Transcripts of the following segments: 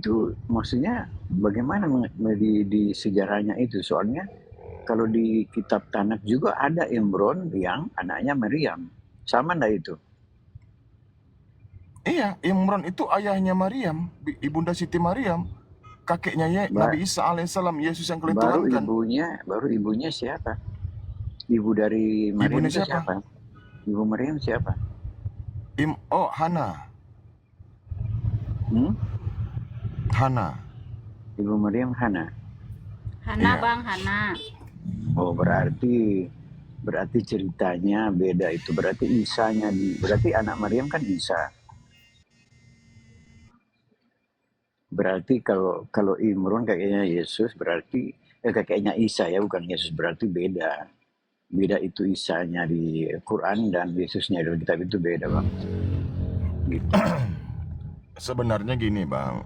itu maksudnya bagaimana di sejarahnya itu? Soalnya kalau di kitab Tanakh juga ada Imron yang anaknya Maryam. Sama enggak itu? Iya, Imran itu ayahnya Maryam, ibunda Siti Maryam, kakeknya Nabi Ba- Isa alaihissalam, Yesus yang kalian baru tuhankan. ibunya siapa? Ibu dari Maryam Ibunya itu siapa? siapa? Ibu Maryam siapa? Oh, Hana. Hmm? Hana. Ibu Maryam Hana. Hana Iya. Bang, Hana. Oh, berarti ceritanya beda itu. Berarti anak Maryam kan Isa. Berarti kalau Imron kakeknya Yesus berarti kakeknya Isa ya, bukan Yesus, berarti beda. Beda itu Isanya di Quran dan Yesusnya dalam kitab itu beda, Bang. Gitu. Sebenarnya gini, Bang.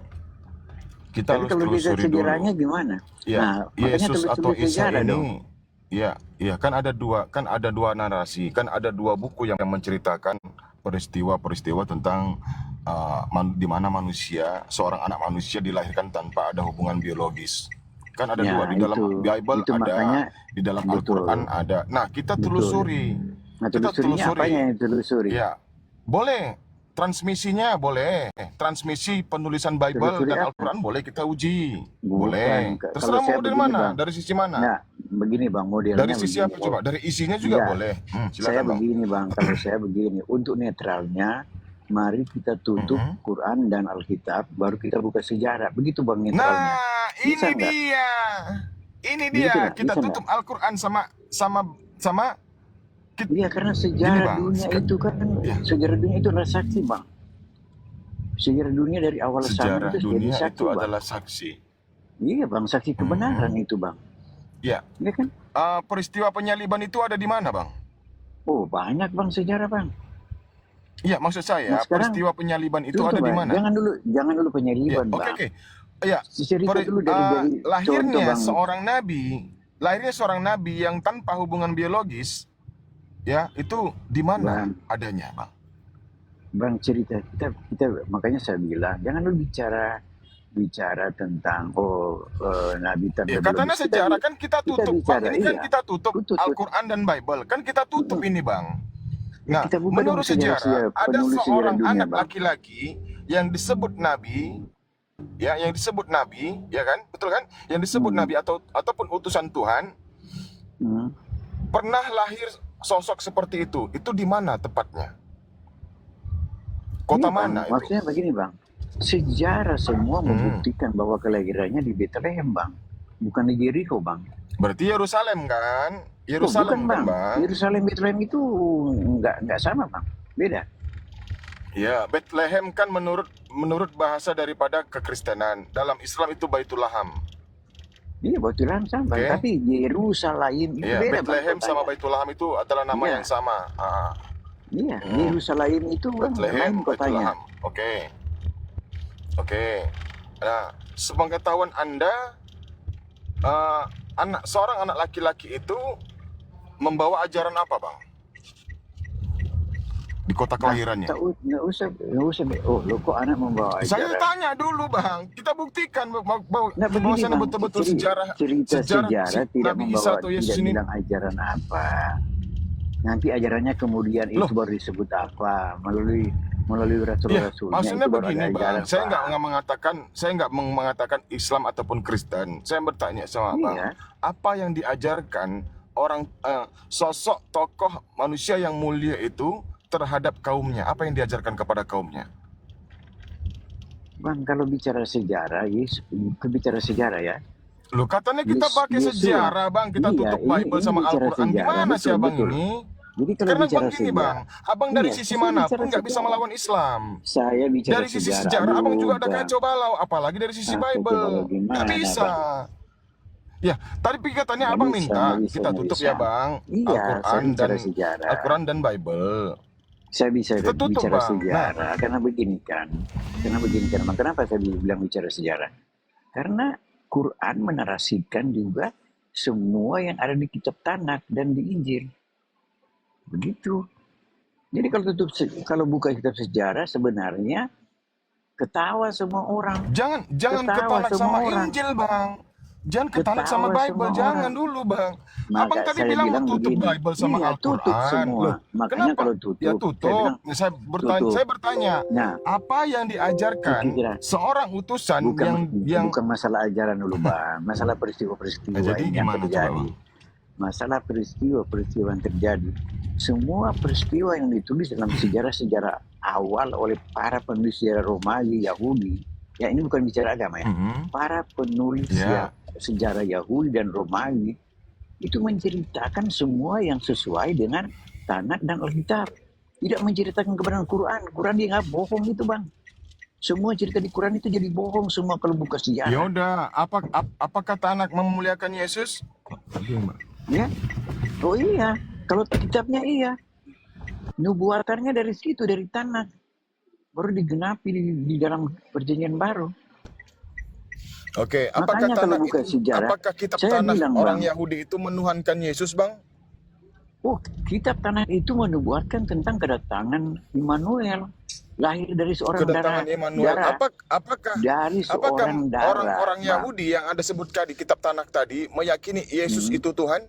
Kita Tapi harus kalau lihat telusuri dulu. sejarahnya gimana? Ya, Nah, makanya Yesus atau telusuri Isa sejarah dong. ini, ya kan ada dua narasi, kan ada dua buku yang menceritakan peristiwa-peristiwa tentang di mana seorang anak manusia dilahirkan tanpa ada hubungan biologis. Kan ada dua, Ya, di dalam Bible itu ada, makanya di dalam betul. Al-Quran ada. Nah, kita Betul. telusuri. Nah, Kita telusurinya apanya telusuri. yang telusuri? Ya, boleh. Transmisinya boleh. Transmisi penulisan Bible Telusuri dan apa? Al-Quran boleh kita uji. Bukan. Boleh. Kalau Terserah saya mau dari begini, mana? Bang. Dari sisi mana? Nah, begini Bang, modelnya Dari sisi begini. apa coba? Dari isinya juga Enggak. boleh. Saya Silakan, Bang. begini Bang, kalau saya begini, untuk netralnya, mari kita tutup Quran dan Alkitab, baru kita buka sejarah. Begitu Bang netralnya. Nah, Bisa ini nggak? dia. Ini Begitu dia. nggak? Kita Bisa tutup Al-Quran sama Iya, karena gini, sejarah Bang. dunia itu kan, Ya. sejarah dunia itu adalah saksi Bang. Sejarah dunia dari awal Sejarah sampai itu jadi dunia saksi itu Bang. adalah saksi. Iya Bang, saksi kebenaran itu Bang. Ya. Iya kan? Peristiwa penyaliban itu ada di mana, Bang? Oh, banyak Bang sejarah Bang. Iya, maksud saya Nah, sekarang peristiwa penyaliban itu Tunggu, ada di Bang. mana? Jangan dulu Ya, penyaliban, oke. Bang. Ya, Cerita dulu dari contoh, lahirnya Bang. seorang nabi yang tanpa hubungan biologis, ya, itu di mana Bang, adanya, Bang? Bang, cerita kita makanya saya bilang jangan dulu bicara tentang nabi tanpa Ya, katanya biologis. sejarah kan kita tutup, Bang. bicara, Ini kan iya. kita tutup Tutup. Al-Quran dan Bible. Kan kita tutup ini, Bang. Ya, Nah, kita buka menurut dong sejarah, ada penulis sejarah seorang dunia, anak Bang. laki-laki yang disebut nabi, ya, ya kan, betul kan? Yang disebut nabi ataupun utusan Tuhan, pernah lahir sosok seperti itu. Itu di mana tepatnya? Kota Iya, Bang. mana itu? Maksudnya begini, Bang. Sejarah semua membuktikan bahwa kelahirannya di Bethlehem, Bang. Bukan di Jericho, Bang. Berarti Yerusalem kan? Yerusalem bukan, kan, Bang? Yerusalem Bethlehem itu nggak sama, Bang. Beda. Ya, Bethlehem kan menurut bahasa daripada kekristenan. Dalam Islam itu Baitulaham. Iya, Bethlehem sama, Oke. tapi Yerusalem itu Ya, beda, Bethlehem Bang. sama Baitulaham itu adalah nama Iya. yang sama. Iya, Yerusalem itu Bang, Bethlehem, lain kotanya. Baitulaham. Oke. Nah, sepengetahuan Anda, seorang anak laki-laki itu membawa ajaran apa, Bang? Di kota kelahirannya. Nggak usah. Oh, lo kok anak membawa ajaran? Saya tanya dulu, Bang. Kita buktikan bahwa Nah, begini, bahwasanya Bang. betul-betul sejarah Sejarah si tidak Nabi Isa atau Yesus ini. bilang ajaran apa. Nanti ajarannya kemudian itu baru disebut apa melalui rasul-rasulnya. Maksudnya itu baru begini, ada Bang. ajaran, Saya Pak. nggak mengatakan Islam ataupun Kristen. Saya bertanya sama Bang, apa yang diajarkan orang sosok tokoh manusia yang mulia itu terhadap kaumnya? Apa yang diajarkan kepada kaumnya? Bang, kalau bicara sejarah, ya. Loh, katanya kita pakai sejarah, Bang. Kita tutup Bible sama Al-Quran. Gimana sih, Abang ini? Jadi kalau Karena bicara Bang gini, Bang, Abang dari sisi manapun nggak bisa melawan Islam. Saya bicara Dari sisi sejarah, Abang juga ada kacau balau. Apalagi dari sisi Bible. Nggak bisa. Ya, tadi katanya Abang minta kita tutup ya, Bang. Al-Quran dan Bible. Saya bisa tutup, bicara Bang. sejarah karena begini kan. Kenapa saya bilang bicara sejarah? Karena Quran menarasikan juga semua yang ada di kitab Tanakh dan di Injil. Begitu. Jadi kalau buka kitab sejarah sebenarnya Ketawa semua orang. Jangan Ketawa ketalak semua sama orang. Injil, Bang. Jangan ketalak sama Ketawa Bible, semua jangan orang. dulu, Bang. Maka Abang tadi saya bilang mau bilang tutup begini, Bible sama iya tutup Al-Quran. semua. Loh, Makanya kenapa? kalau Ya tutup, saya tutup. bilang Saya tutup. bertanya, Nah, apa yang diajarkan kira seorang utusan yang bukan masalah ajaran dulu, Bang. Masalah peristiwa-peristiwa jadi ini yang gimana coba, terjadi. Bang? Masalah peristiwa-peristiwa yang terjadi. Semua peristiwa yang ditulis dalam sejarah-sejarah awal oleh para penulis sejarah Romawi, Yahudi. Ya ini bukan bicara agama ya. Para penulis sejarah Yahudi dan Romawi itu menceritakan semua yang sesuai dengan Tanakh dan Alkitab. Tidak menceritakan kebenaran Quran. Quran dia nggak bohong itu, Bang. Semua cerita di Quran itu jadi bohong semua kalau buka sejarah. Ya udah, apakah Tanakh memuliakan Yesus? Ya. Oh iya, kalau kitabnya iya. Nubuatannya dari situ, dari Tanakh. Baru digenapi di dalam perjanjian baru. Oke, Makanya kalau buka sejarah, apakah kitab saya Tanakh bilang, orang Bang, Yahudi itu menuhankan Yesus, Bang? oh, kitab Tanakh itu menubuatkan tentang kedatangan Immanuel, lahir dari seorang Kedatangan Immanuel. Apakah dari seorang darah. orang-orang Yahudi yang Anda sebutkan di kitab Tanakh tadi meyakini Yesus itu Tuhan?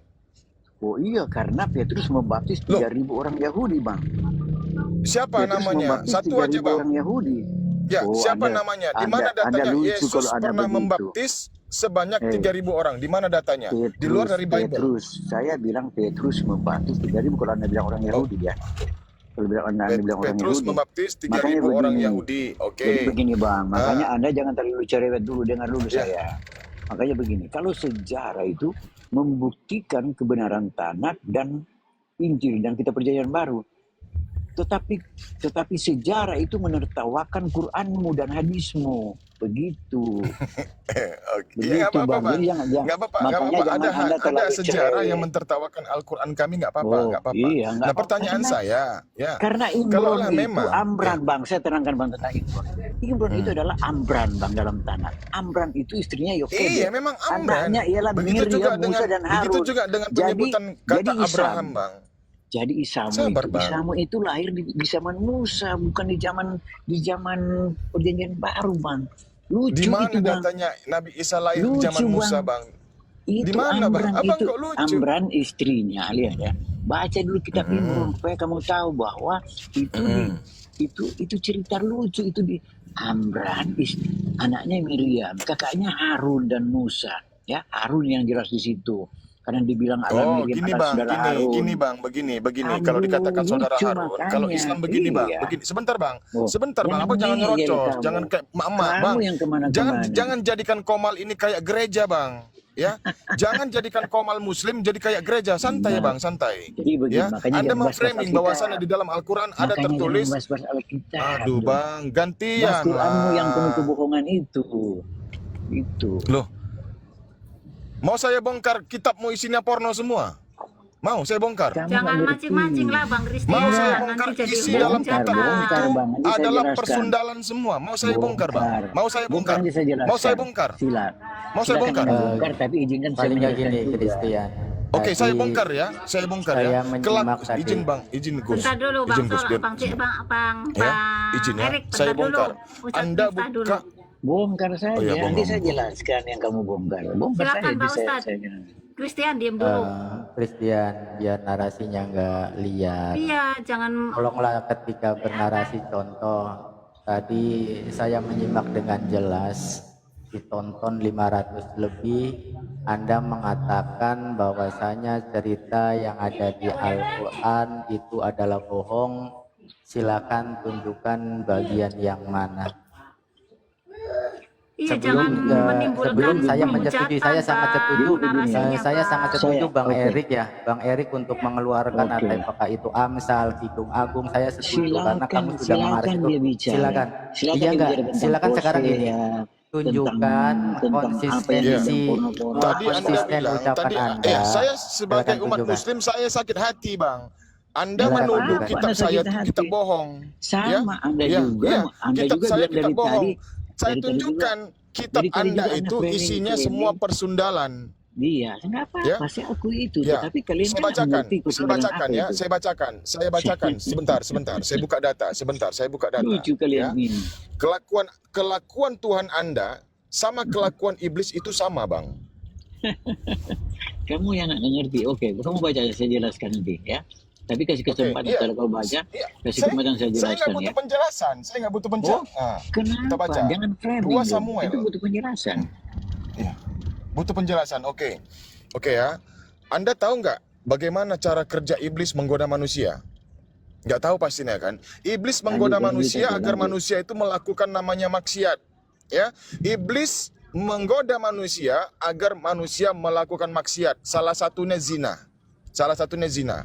Oh iya, karena Petrus membaptis 3.000 orang Yahudi, Bang. Siapa Petrus namanya? Satu aja, Bang. orang Yahudi. Ya, siapa namanya? Di mana datanya Yesus pernah membaptis sebanyak 3.000 orang? Di mana datanya? Di luar dari Bible. Petrus, saya bilang Petrus membaptis 3.000, kalau Anda bilang orang Yahudi ya. Kalau Anda bilang orang Petrus Yahudi. membaptis 3.000 orang Yahudi. Oke. Jadi begini, Bang, makanya Anda jangan terlalu cerewet dulu, dengar dulu saya. Makanya begini, kalau sejarah itu membuktikan kebenaran Tanakh dan Injil dan kitab perjanjian baru. Tetapi sejarah itu menertawakan Quranmu dan hadismu. Begitu. Begitu, ya, Bang. Nggak apa-apa. Ada sejarah yang mentertawakan Al-Quran kami, nggak apa-apa. Iya, nah, pertanyaan saya, ya. Karena Imron itu Amran, Bang. Saya terangkan, Bang, tentang Imron. Imron itu adalah Amran, Bang, dalam Tanakh. Amran itu istrinya Yokebed. Iya, memang Amran. Anaknya ialah Miriam, Musa, dan Harun. Begitu juga dengan penyebutan kata Abraham, Bang. Jadi Isamu itu lahir di zaman Musa, bukan di zaman perjanjian baru, Bang. Lucu. Di mana itu, datanya Nabi Isa lahir di zaman Musa, Bang? Di mana, Bang? Abang kok lucu? Amran istrinya, lihat ya. Baca dulu kitab Imron supaya kamu tahu bahwa itu cerita lucu itu di Amran, anaknya Miriam, kakaknya Harun dan Musa. Ya, Harun yang jelas di situ. Karena dibilang gini, Bang, begini. Kalau dikatakan saudara Harun, kalau Islam begini, Bang, begini. Sebentar, Bang. Apa jangan nyerocos, jangan kayak emak-emak, Bang. Jangan jadikan Komal ini kayak gereja, Bang. Ya, jangan jadikan Komal Muslim jadi kayak gereja. Santai, Bang, santai. Ya, Anda memframing bahwasannya di dalam Al-Quran ada tertulis. Aduh, Bang, gantian. Quranmu yang penuh kebohongan itu. Loh. Mau saya bongkar kitabmu isinya porno semua? Mau saya bongkar? Jangan mancing-mancing lah, Bang Christian. Mau saya bongkar isi dalam kitabmu itu adalah persundalan semua. Mau saya bongkar, Bang? Mau saya bongkar? Mau saya bongkar? Mau saya bongkar? Tapi izinkan saya Paling gini, Christian. Oke, saya bongkar ya. Saya bongkar ya. Kelak, izin Bang, izin Gus. Bentar dulu, Bang. Izin ya. Saya bongkar. Anda buka. Bongkar saja, nanti saya jelaskan yang kamu bongkar. Silakan, Pak Ustadz. Christian, diam dulu. Christian, biar narasinya nggak liar. Iya, jangan. Tolonglah ketika bernarasi contoh. Tadi saya menyimak dengan jelas, ditonton 500 lebih. Anda mengatakan bahwasanya cerita yang ada di Al-Quran itu adalah bohong. Silakan tunjukkan bagian yang mana. Iya, sebelum saya menyetujui, saya sangat setuju, saya sangat setuju Bang Erik ya, Bang Erik untuk mengeluarkan apakah itu Amsal, Kidung Agung, saya setuju karena kamu sudah mengarah itu. Silakan, iya enggak? Silakan sekarang ini tunjukkan konsistensi, konsisten ucapan Anda. Saya sebagai umat Muslim saya sakit hati, Bang. Anda menuduh kitab saya itu kitab bohong. Sama Anda juga. Kitab saya kitab bohong. Saya tunjukkan kitab Anda itu isinya semua persundalan. Iya, kenapa? Ya, Saya akui itu. ya. Tetapi kalian Saya kan nggak bacakan, mengerti saya kebenaran bacakan apa ya, itu. saya bacakan. Sebentar. Saya buka data, sebentar. Saya buka data. Lucu kalian Ya, ini. kelakuan Tuhan Anda sama kelakuan iblis itu sama, Bang. Kamu yang nggak ngerti. Oke, kamu baca, saya jelaskan nanti ya. Tapi kasih Oke, kesempatan iya. kalau kau baca, Iya, kasih saya kesempatan saya nggak jelaskan butuh ya. penjelasan, saya nggak butuh Oh, penjelasan. Kita kenapa? baca. Jangan framing 2 dong. Samuel. Itu butuh penjelasan. Iya, butuh penjelasan. Oke ya. Anda tahu nggak bagaimana cara kerja iblis menggoda manusia? Nggak tahu pastinya kan? Iblis menggoda manusia agar manusia itu melakukan namanya maksiat. Ya, iblis menggoda manusia agar manusia melakukan maksiat. Salah satunya zina.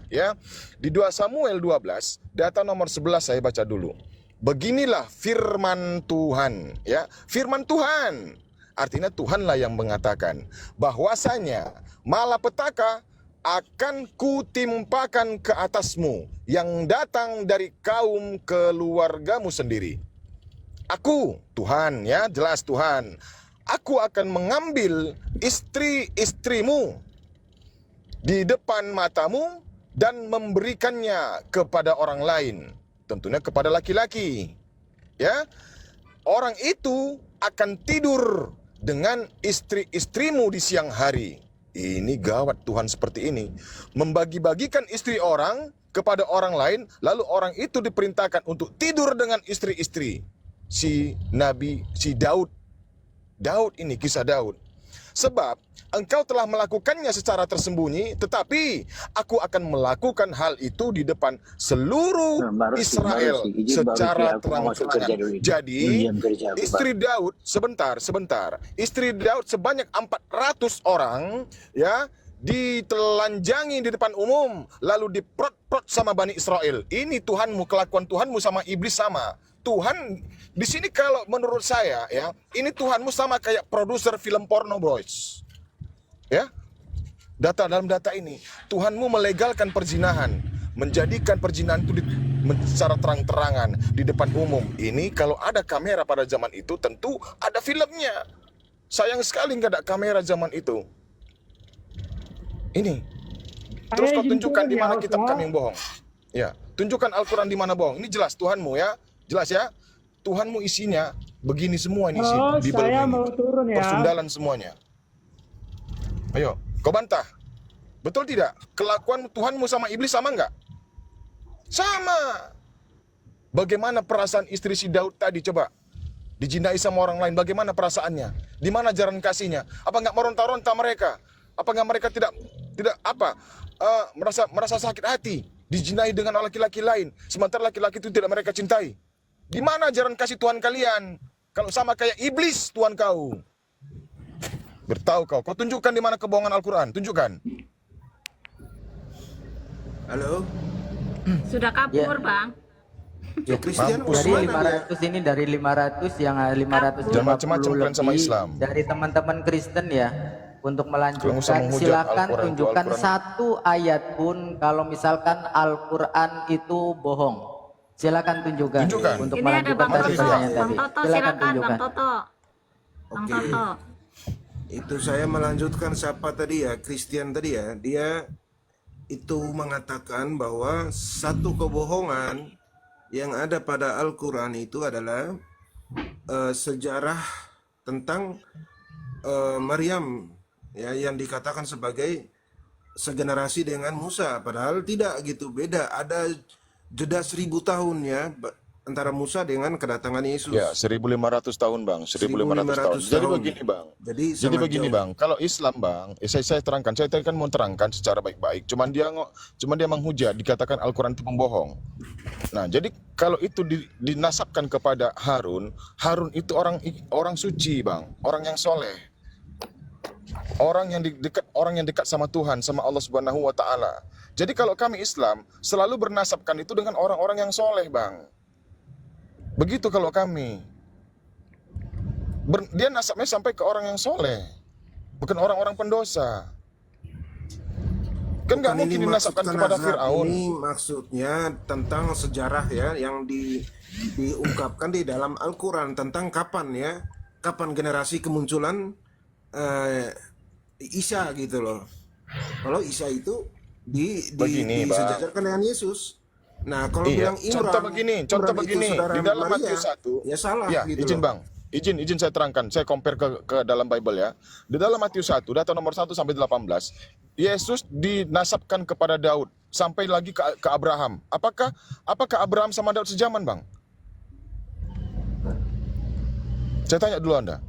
Ya. Di 2 Samuel 12, data nomor 11 saya baca dulu. Beginilah firman Tuhan, ya. Firman Tuhan. Artinya Tuhanlah yang mengatakan bahwasanya malapetaka akan kutimpakan ke atasmu yang datang dari kaum keluargamu sendiri. Aku, Tuhan, ya, jelas Tuhan. Aku akan mengambil istri-istrimu di depan matamu dan memberikannya kepada orang lain, tentunya kepada laki-laki. Ya, orang itu akan tidur dengan istri-istrimu di siang hari. Ini gawat Tuhan seperti ini. Membagi-bagikan istri orang kepada orang lain, lalu orang itu diperintahkan untuk tidur dengan istri-istri si Daud. Daud ini, kisah Daud. Sebab engkau telah melakukannya secara tersembunyi, tetapi aku akan melakukan hal itu di depan seluruh Israel secara terang-terangan. Jadi, istri Daud, sebentar. Istri Daud sebanyak 400 orang, ya, ditelanjangi di depan umum, lalu diprot-prot sama Bani Israel. Ini Tuhanmu, kelakuan Tuhanmu sama iblis sama. Tuhan di sini kalau menurut saya, ya, ini Tuhanmu sama kayak produser film porno, boys. Ya, dalam data ini Tuhanmu melegalkan perzinahan, menjadikan perzinahan itu secara terang-terangan di depan umum. Ini kalau ada kamera pada zaman itu tentu ada filmnya. Sayang sekali nggak ada kamera zaman itu. Ini terus kau tunjukkan di mana kitab kami yang bohong. Ya, tunjukkan Al-Quran di mana bohong. Ini jelas Tuhanmu, ya, jelas ya. Tuhanmu isinya begini semua ini, Bible saya ini. mau turun ya. Persundalan semuanya. Ayo, kau bantah. Betul tidak? Kelakuan Tuhanmu sama iblis sama enggak? Sama. Bagaimana perasaan istri si Daud tadi, coba? Dijinai sama orang lain, bagaimana perasaannya? Di mana jalan kasihnya? Apa enggak meronta-ronta mereka? Apa enggak mereka tidak merasa sakit hati? Dijinai dengan laki-laki lain, sementara laki-laki itu tidak mereka cintai. Di mana ajaran kasih Tuhan kalian? Kalau sama kayak iblis Tuhan kau. Bertahu kau tunjukkan di mana kebohongan Al-Quran, tunjukkan. Halo? Sudah kabur, Bang. Ya, Christian Mampus. Dari mana 500 ini, dari 500 yang 550 Jangan macam-macam kalian sama lebih Islam. dari teman-teman Kristen ya. Untuk Kalian usah melanjutkan, menghujat silakan Al-Quran itu, tunjukkan Al-Quran. satu ayat pun kalau misalkan Al-Quran itu bohong. Silakan tunjukkan. Tunjukkan. Untuk Ini ada melanjutkan Bang tadi Toto. pertanyaan Bang tadi. Toto, Silakan silakan Bang tunjukkan. Toto. Bang Oke. Toto. Itu saya melanjutkan siapa tadi ya, Christian tadi ya. Dia itu mengatakan bahwa satu kebohongan yang ada pada Al-Quran itu adalah sejarah tentang Maryam, ya, yang dikatakan sebagai segenerasi dengan Musa, padahal tidak gitu, beda, ada jeda 1000 tahun ya antara Musa dengan kedatangan Yesus. Ya, 1500 tahun, Bang. 1500 tahun. 1500 Jadi tahun. begini, Bang. Jadi Jadi sangat begini, jauh. Bang. Kalau Islam, Bang, saya terangkan. Saya tadi kan mau terangkan secara baik-baik. Cuman dia menghujat, dikatakan Al-Quran itu pembohong. Nah, jadi kalau itu dinasabkan kepada Harun itu orang suci, Bang. Orang yang soleh. Orang yang dekat sama Tuhan, sama Allah Subhanahu wa taala. Jadi kalau kami Islam selalu bernasabkan itu dengan orang-orang yang soleh, Bang. Begitu kalau kami. Dia nasabnya sampai ke orang yang soleh, bukan orang-orang pendosa. Kan nggak Bukan mungkin ini dinasabkan maksud kepada nazar, Fir'aun. ini maksudnya tentang sejarah ya yang diungkapkan di dalam Al-Quran tentang kapan ya, kapan generasi kemunculan Isa gitu loh. Kalau Isa itu Begini, Bang. disejajarkan dengan Yesus. Nah, kalau Iya, bilang Imran, contoh Imran itu begini. saudara Di dalam Maria, Matius 1, ya salah ya, gitu izin loh. Bang. Izin saya terangkan. Saya compare ke dalam Bible ya. Di dalam Matius 1, data nomor 1 sampai 18, Yesus dinasabkan kepada Daud sampai lagi ke Abraham. Apakah Abraham sama Daud sejaman, Bang? Saya tanya dulu Anda.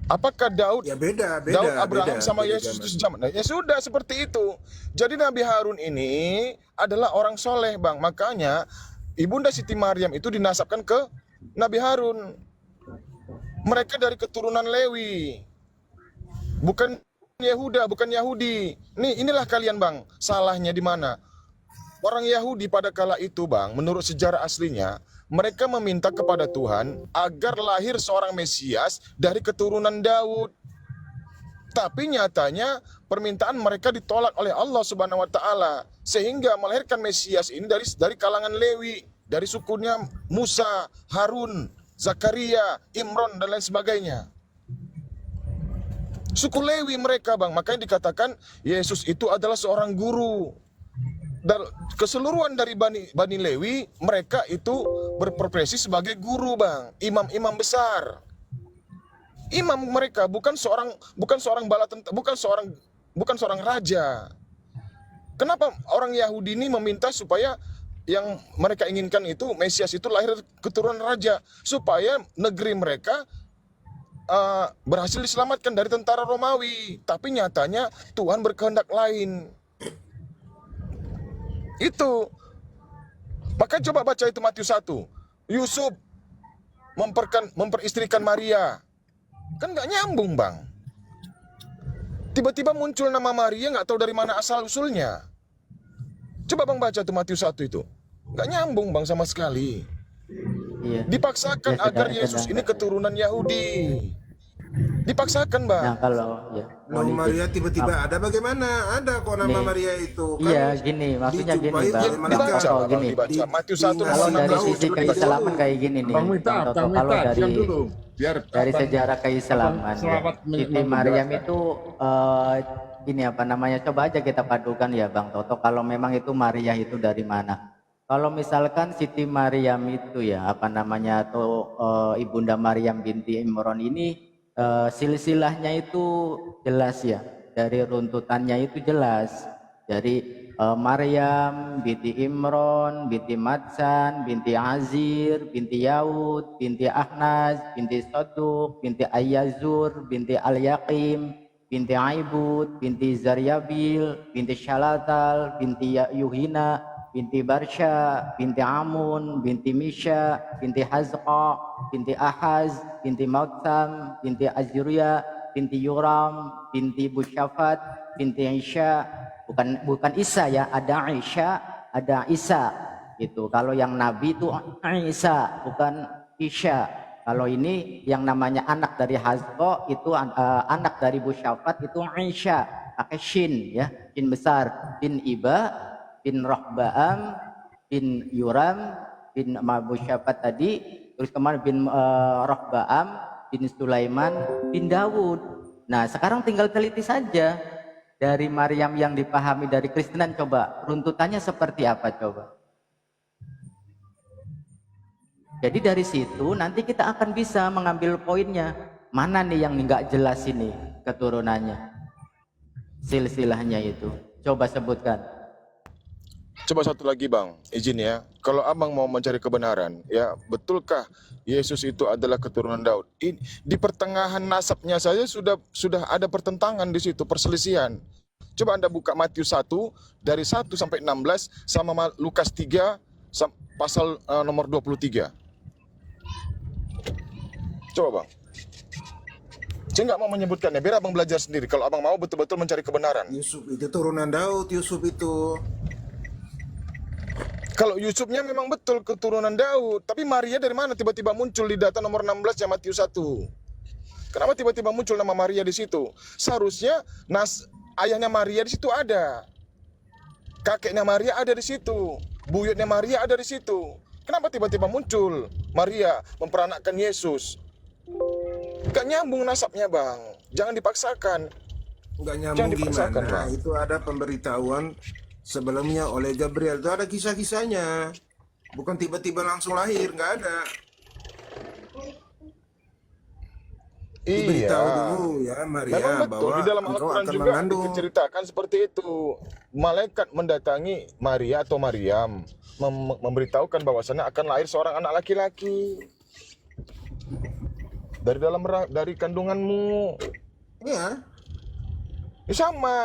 Apakah Daud Ya beda, Abraham sama beda Yesus zaman. itu sejaman? Nah, ya sudah seperti itu. Jadi Nabi Harun ini adalah orang soleh, Bang. Makanya Ibunda Siti Maryam itu dinasabkan ke Nabi Harun. Mereka dari keturunan Lewi, bukan Yehuda, bukan Yahudi. Inilah kalian, Bang. Salahnya di mana? Orang Yahudi pada kala itu, Bang, menurut sejarah aslinya, mereka meminta kepada Tuhan agar lahir seorang Mesias dari keturunan Daud. Tapi nyatanya permintaan mereka ditolak oleh Allah Subhanahu wa taala, sehingga melahirkan Mesias ini dari kalangan Lewi, dari sukunya Musa, Harun, Zakaria, Imron dan lain sebagainya. Suku Lewi mereka, Bang. Makanya dikatakan Yesus itu adalah seorang guru. Dan keseluruhan dari Bani Lewi, mereka itu berprofesi sebagai guru, Bang. Imam-imam besar. Imam mereka bukan seorang bala tentara, bukan seorang raja. Kenapa orang Yahudi ini meminta supaya yang mereka inginkan itu Mesias itu lahir keturunan raja, supaya negeri mereka berhasil diselamatkan dari tentara Romawi. Tapi nyatanya Tuhan berkehendak lain. Itu. Maka coba baca itu Matius 1. Yusuf memperistrikan Maria. Kan nggak nyambung, Bang. Tiba-tiba muncul nama Maria, nggak tahu dari mana asal usulnya. Coba Bang baca tuh Matius 1 itu. Nggak nyambung, Bang, sama sekali. Iya. Dipaksakan Ya, agar Yesus ini keturunan Yahudi. Dipaksakan, Bang. Nah, kalau ya Loh, Maria tiba-tiba ada bagaimana? Ada kok nama Nih. Maria itu kan. Iya, gini, maksudnya gini, dijumpai Bang. oleh malaikat. Dibaca, Contoh Bang, gini. dibaca. Matius 1 Kalau Kalau nomor dari 16. sisi keislaman kayak gini nih, Bang Mita, contoh kalau dari diam dulu. Biar dari Abang- sejarah keislaman ya. Selamat Siti Maryam itu ini apa namanya? Coba aja kita padukan ya, Bang Toto. Kalau memang itu Maria itu dari mana? Kalau misalkan Siti Maryam itu ya apa namanya atau Ibunda Maryam binti Imron ini silsilahnya itu jelas ya, dari runtutannya itu jelas, dari Maryam binti Imron, binti Madsan, binti Azir, binti Yaud, binti Ahnaz, binti Soduk, binti Ayyazur, binti Al-Yaqim, binti Aibud, binti Zaryabil, binti Shalatal, binti Yuhina, binti Barsha, binti Amun, binti Misha, binti Hazqa, binti Ahaz, binti Mautsam, binti Azriya, binti Yuram, binti Bushafat, binti Isya, bukan Isa ya, ada Isya, ada Isa. Itu kalau yang nabi itu Isa, bukan Isya. Kalau ini yang namanya anak dari Hazqa itu anak dari Bushafat itu Isya, pakai shin ya, shin besar, bin Iba, bin Rahbaam, bin Yuram, bin Mabusyafat tadi, terus kemarin bin Rahbaam, bin Sulaiman, bin Dawud. Nah sekarang tinggal teliti saja dari Maryam yang dipahami dari Kristenan, coba runtutannya seperti apa coba. Jadi dari situ nanti kita akan bisa mengambil poinnya, mana nih yang nggak jelas ini keturunannya, silsilahnya itu. Coba sebutkan. Coba satu lagi, Bang, izin ya. Kalau Abang mau mencari kebenaran, ya betulkah Yesus itu adalah keturunan Daud? Di pertengahan nasabnya saja sudah ada pertentangan di situ, perselisihan. Coba Anda buka Matius 1 dari 1 sampai 16 sama Lukas 3 pasal nomor 23. Coba, Bang. Saya nggak mau menyebutkannya, biar Abang belajar sendiri. Kalau Abang mau betul-betul mencari kebenaran. Yusuf itu turunan Daud, Yusuf itu. Kalau Yusufnya memang betul keturunan Daud, tapi Maria dari mana tiba-tiba muncul di data nomor 16 ya Matius 1? Kenapa tiba-tiba muncul nama Maria di situ? Seharusnya ayahnya Maria di situ ada. Kakeknya Maria ada di situ. Buyutnya Maria ada di situ. Kenapa tiba-tiba muncul Maria memperanakkan Yesus? Gak nyambung nasabnya, Bang. Jangan dipaksakan. nggak Jangan nyambung dipaksakan, gimana? Bang. Itu ada pemberitahuan sebelumnya oleh Gabriel. Itu ada kisah-kisahnya. Bukan tiba-tiba langsung lahir, nggak ada. Diberitahu Iya. dulu ya Memang Maria betul bahwa di dalam engkau Al-Quran akan juga mengandung. diceritakan seperti itu. Malaikat mendatangi Maria atau Maryam memberitahukan bahwasannya akan lahir seorang anak laki-laki dari kandunganmu. Ya, Ya sama.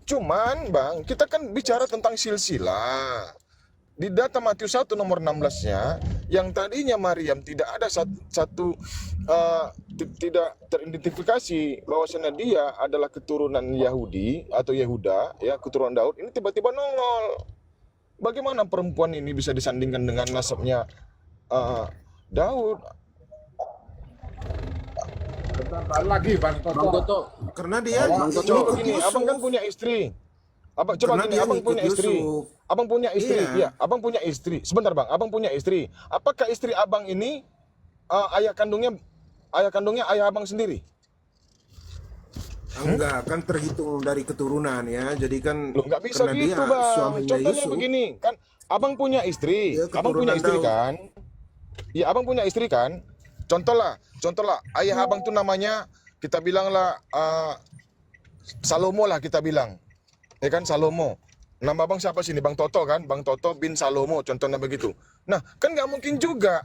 Cuman Bang, kita kan bicara tentang silsilah. Di data Matius 1 nomor 16-nya, yang tadinya Maryam tidak ada tidak teridentifikasi bahwasanya dia adalah keturunan Yahudi atau Yehuda, ya, keturunan Daud, ini tiba-tiba nongol. Bagaimana perempuan ini bisa disandingkan dengan nasabnya Daud? Bentar lagi Bang Toto. karena dia Coba ngikut begini, abang kan Yusuf. punya istri. Coba Karena gini, dia abang ngikut punya istri. Yusuf. Abang punya istri, Iya. ya. Abang punya istri. Sebentar Bang, abang punya istri. Apakah istri abang ini ayah kandungnya ayah abang sendiri? Enggak, kan terhitung dari keturunan ya. Jadi kan Loh, nggak bisa karena gitu dia Bang. suaminya Contohnya Yusuf, begini, kan abang punya istri. dia Abang punya keturunan istri Daud. kan? Ya, abang punya istri kan? Contohlah, ayah abang tuh namanya kita bilanglah Salomo lah kita bilang. Ya kan, Salomo. Nama abang siapa sini? Bang Toto kan? Bang Toto bin Salomo, contohnya begitu. Nah, kan nggak mungkin juga.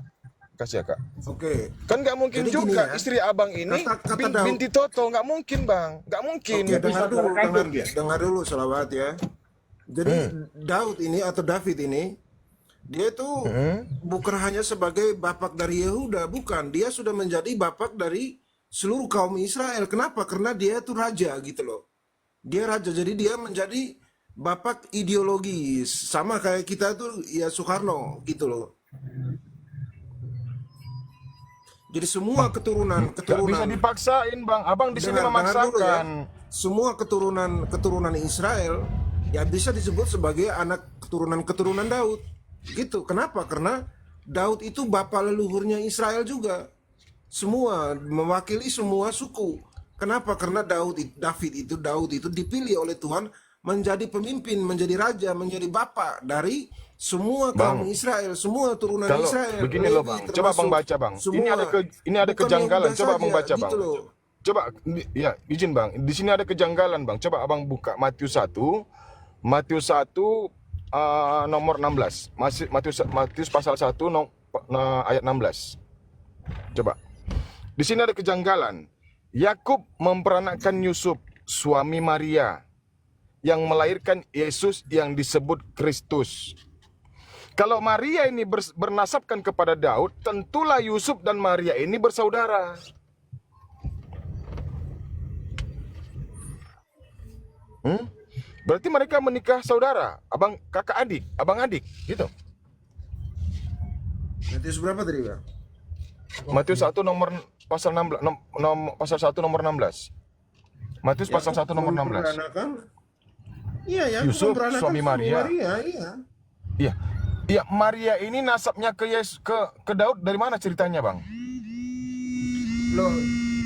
Kasih ya, Kak. Oke. Kan nggak mungkin Jadi gini juga ya, istri abang ini kata Daud. binti Toto. Nggak mungkin, Bang. Nggak mungkin. Oke, Kandung dia. dengar dulu Selawat ya. Jadi Daud ini atau David ini dia itu bukan hanya sebagai bapak dari Yehuda, bukan. Dia sudah menjadi bapak dari seluruh kaum Israel. Kenapa? Karena dia itu raja gitu loh. Dia raja, jadi dia menjadi bapak ideologis. Sama kayak kita tuh ya Soekarno gitu loh. Jadi semua Nggak bisa keturunan dipaksain, Bang. Abang di sini dengar dulu ya. memaksakan. Semua keturunan Israel ya bisa disebut sebagai anak keturunan Daud. Gitu. Kenapa? Karena Daud itu bapak leluhurnya Israel juga. Semua mewakili semua suku. Kenapa? Karena Daud itu dipilih oleh Tuhan menjadi pemimpin, menjadi raja, menjadi bapak dari semua kaum Bang, Israel, semua turunan kalau Israel. begini loh, Lewi Bang. Coba termasuk Bang baca, Bang. Ini semua. ada Bukan kejanggalan. Yehuda Coba Abang saja, baca, Bang. gitu loh. Coba ya, izin Bang. Di sini ada kejanggalan, Bang. Coba Abang buka Matius 1. Matius 1 nomor 16. Matius pasal 1 ayat 16. Coba. Di sini ada kejanggalan. Yakub memperanakkan Yusuf, suami Maria, yang melahirkan Yesus yang disebut Kristus. Kalau Maria ini bernasabkan kepada Daud, tentulah Yusuf dan Maria ini bersaudara. Berarti mereka menikah saudara, kakak adik, abang adik, gitu. Matius berapa tadi, Bang? Matius 1 pasal 16 pasal 1 nomor 16. Matius pasal 1 nomor 16. Memperanakan. Iya ya, Yusuf, memperanakan suami Maria. iya. Iya. Iya, Maria ini nasabnya ke Daud dari mana ceritanya, Bang? Loh,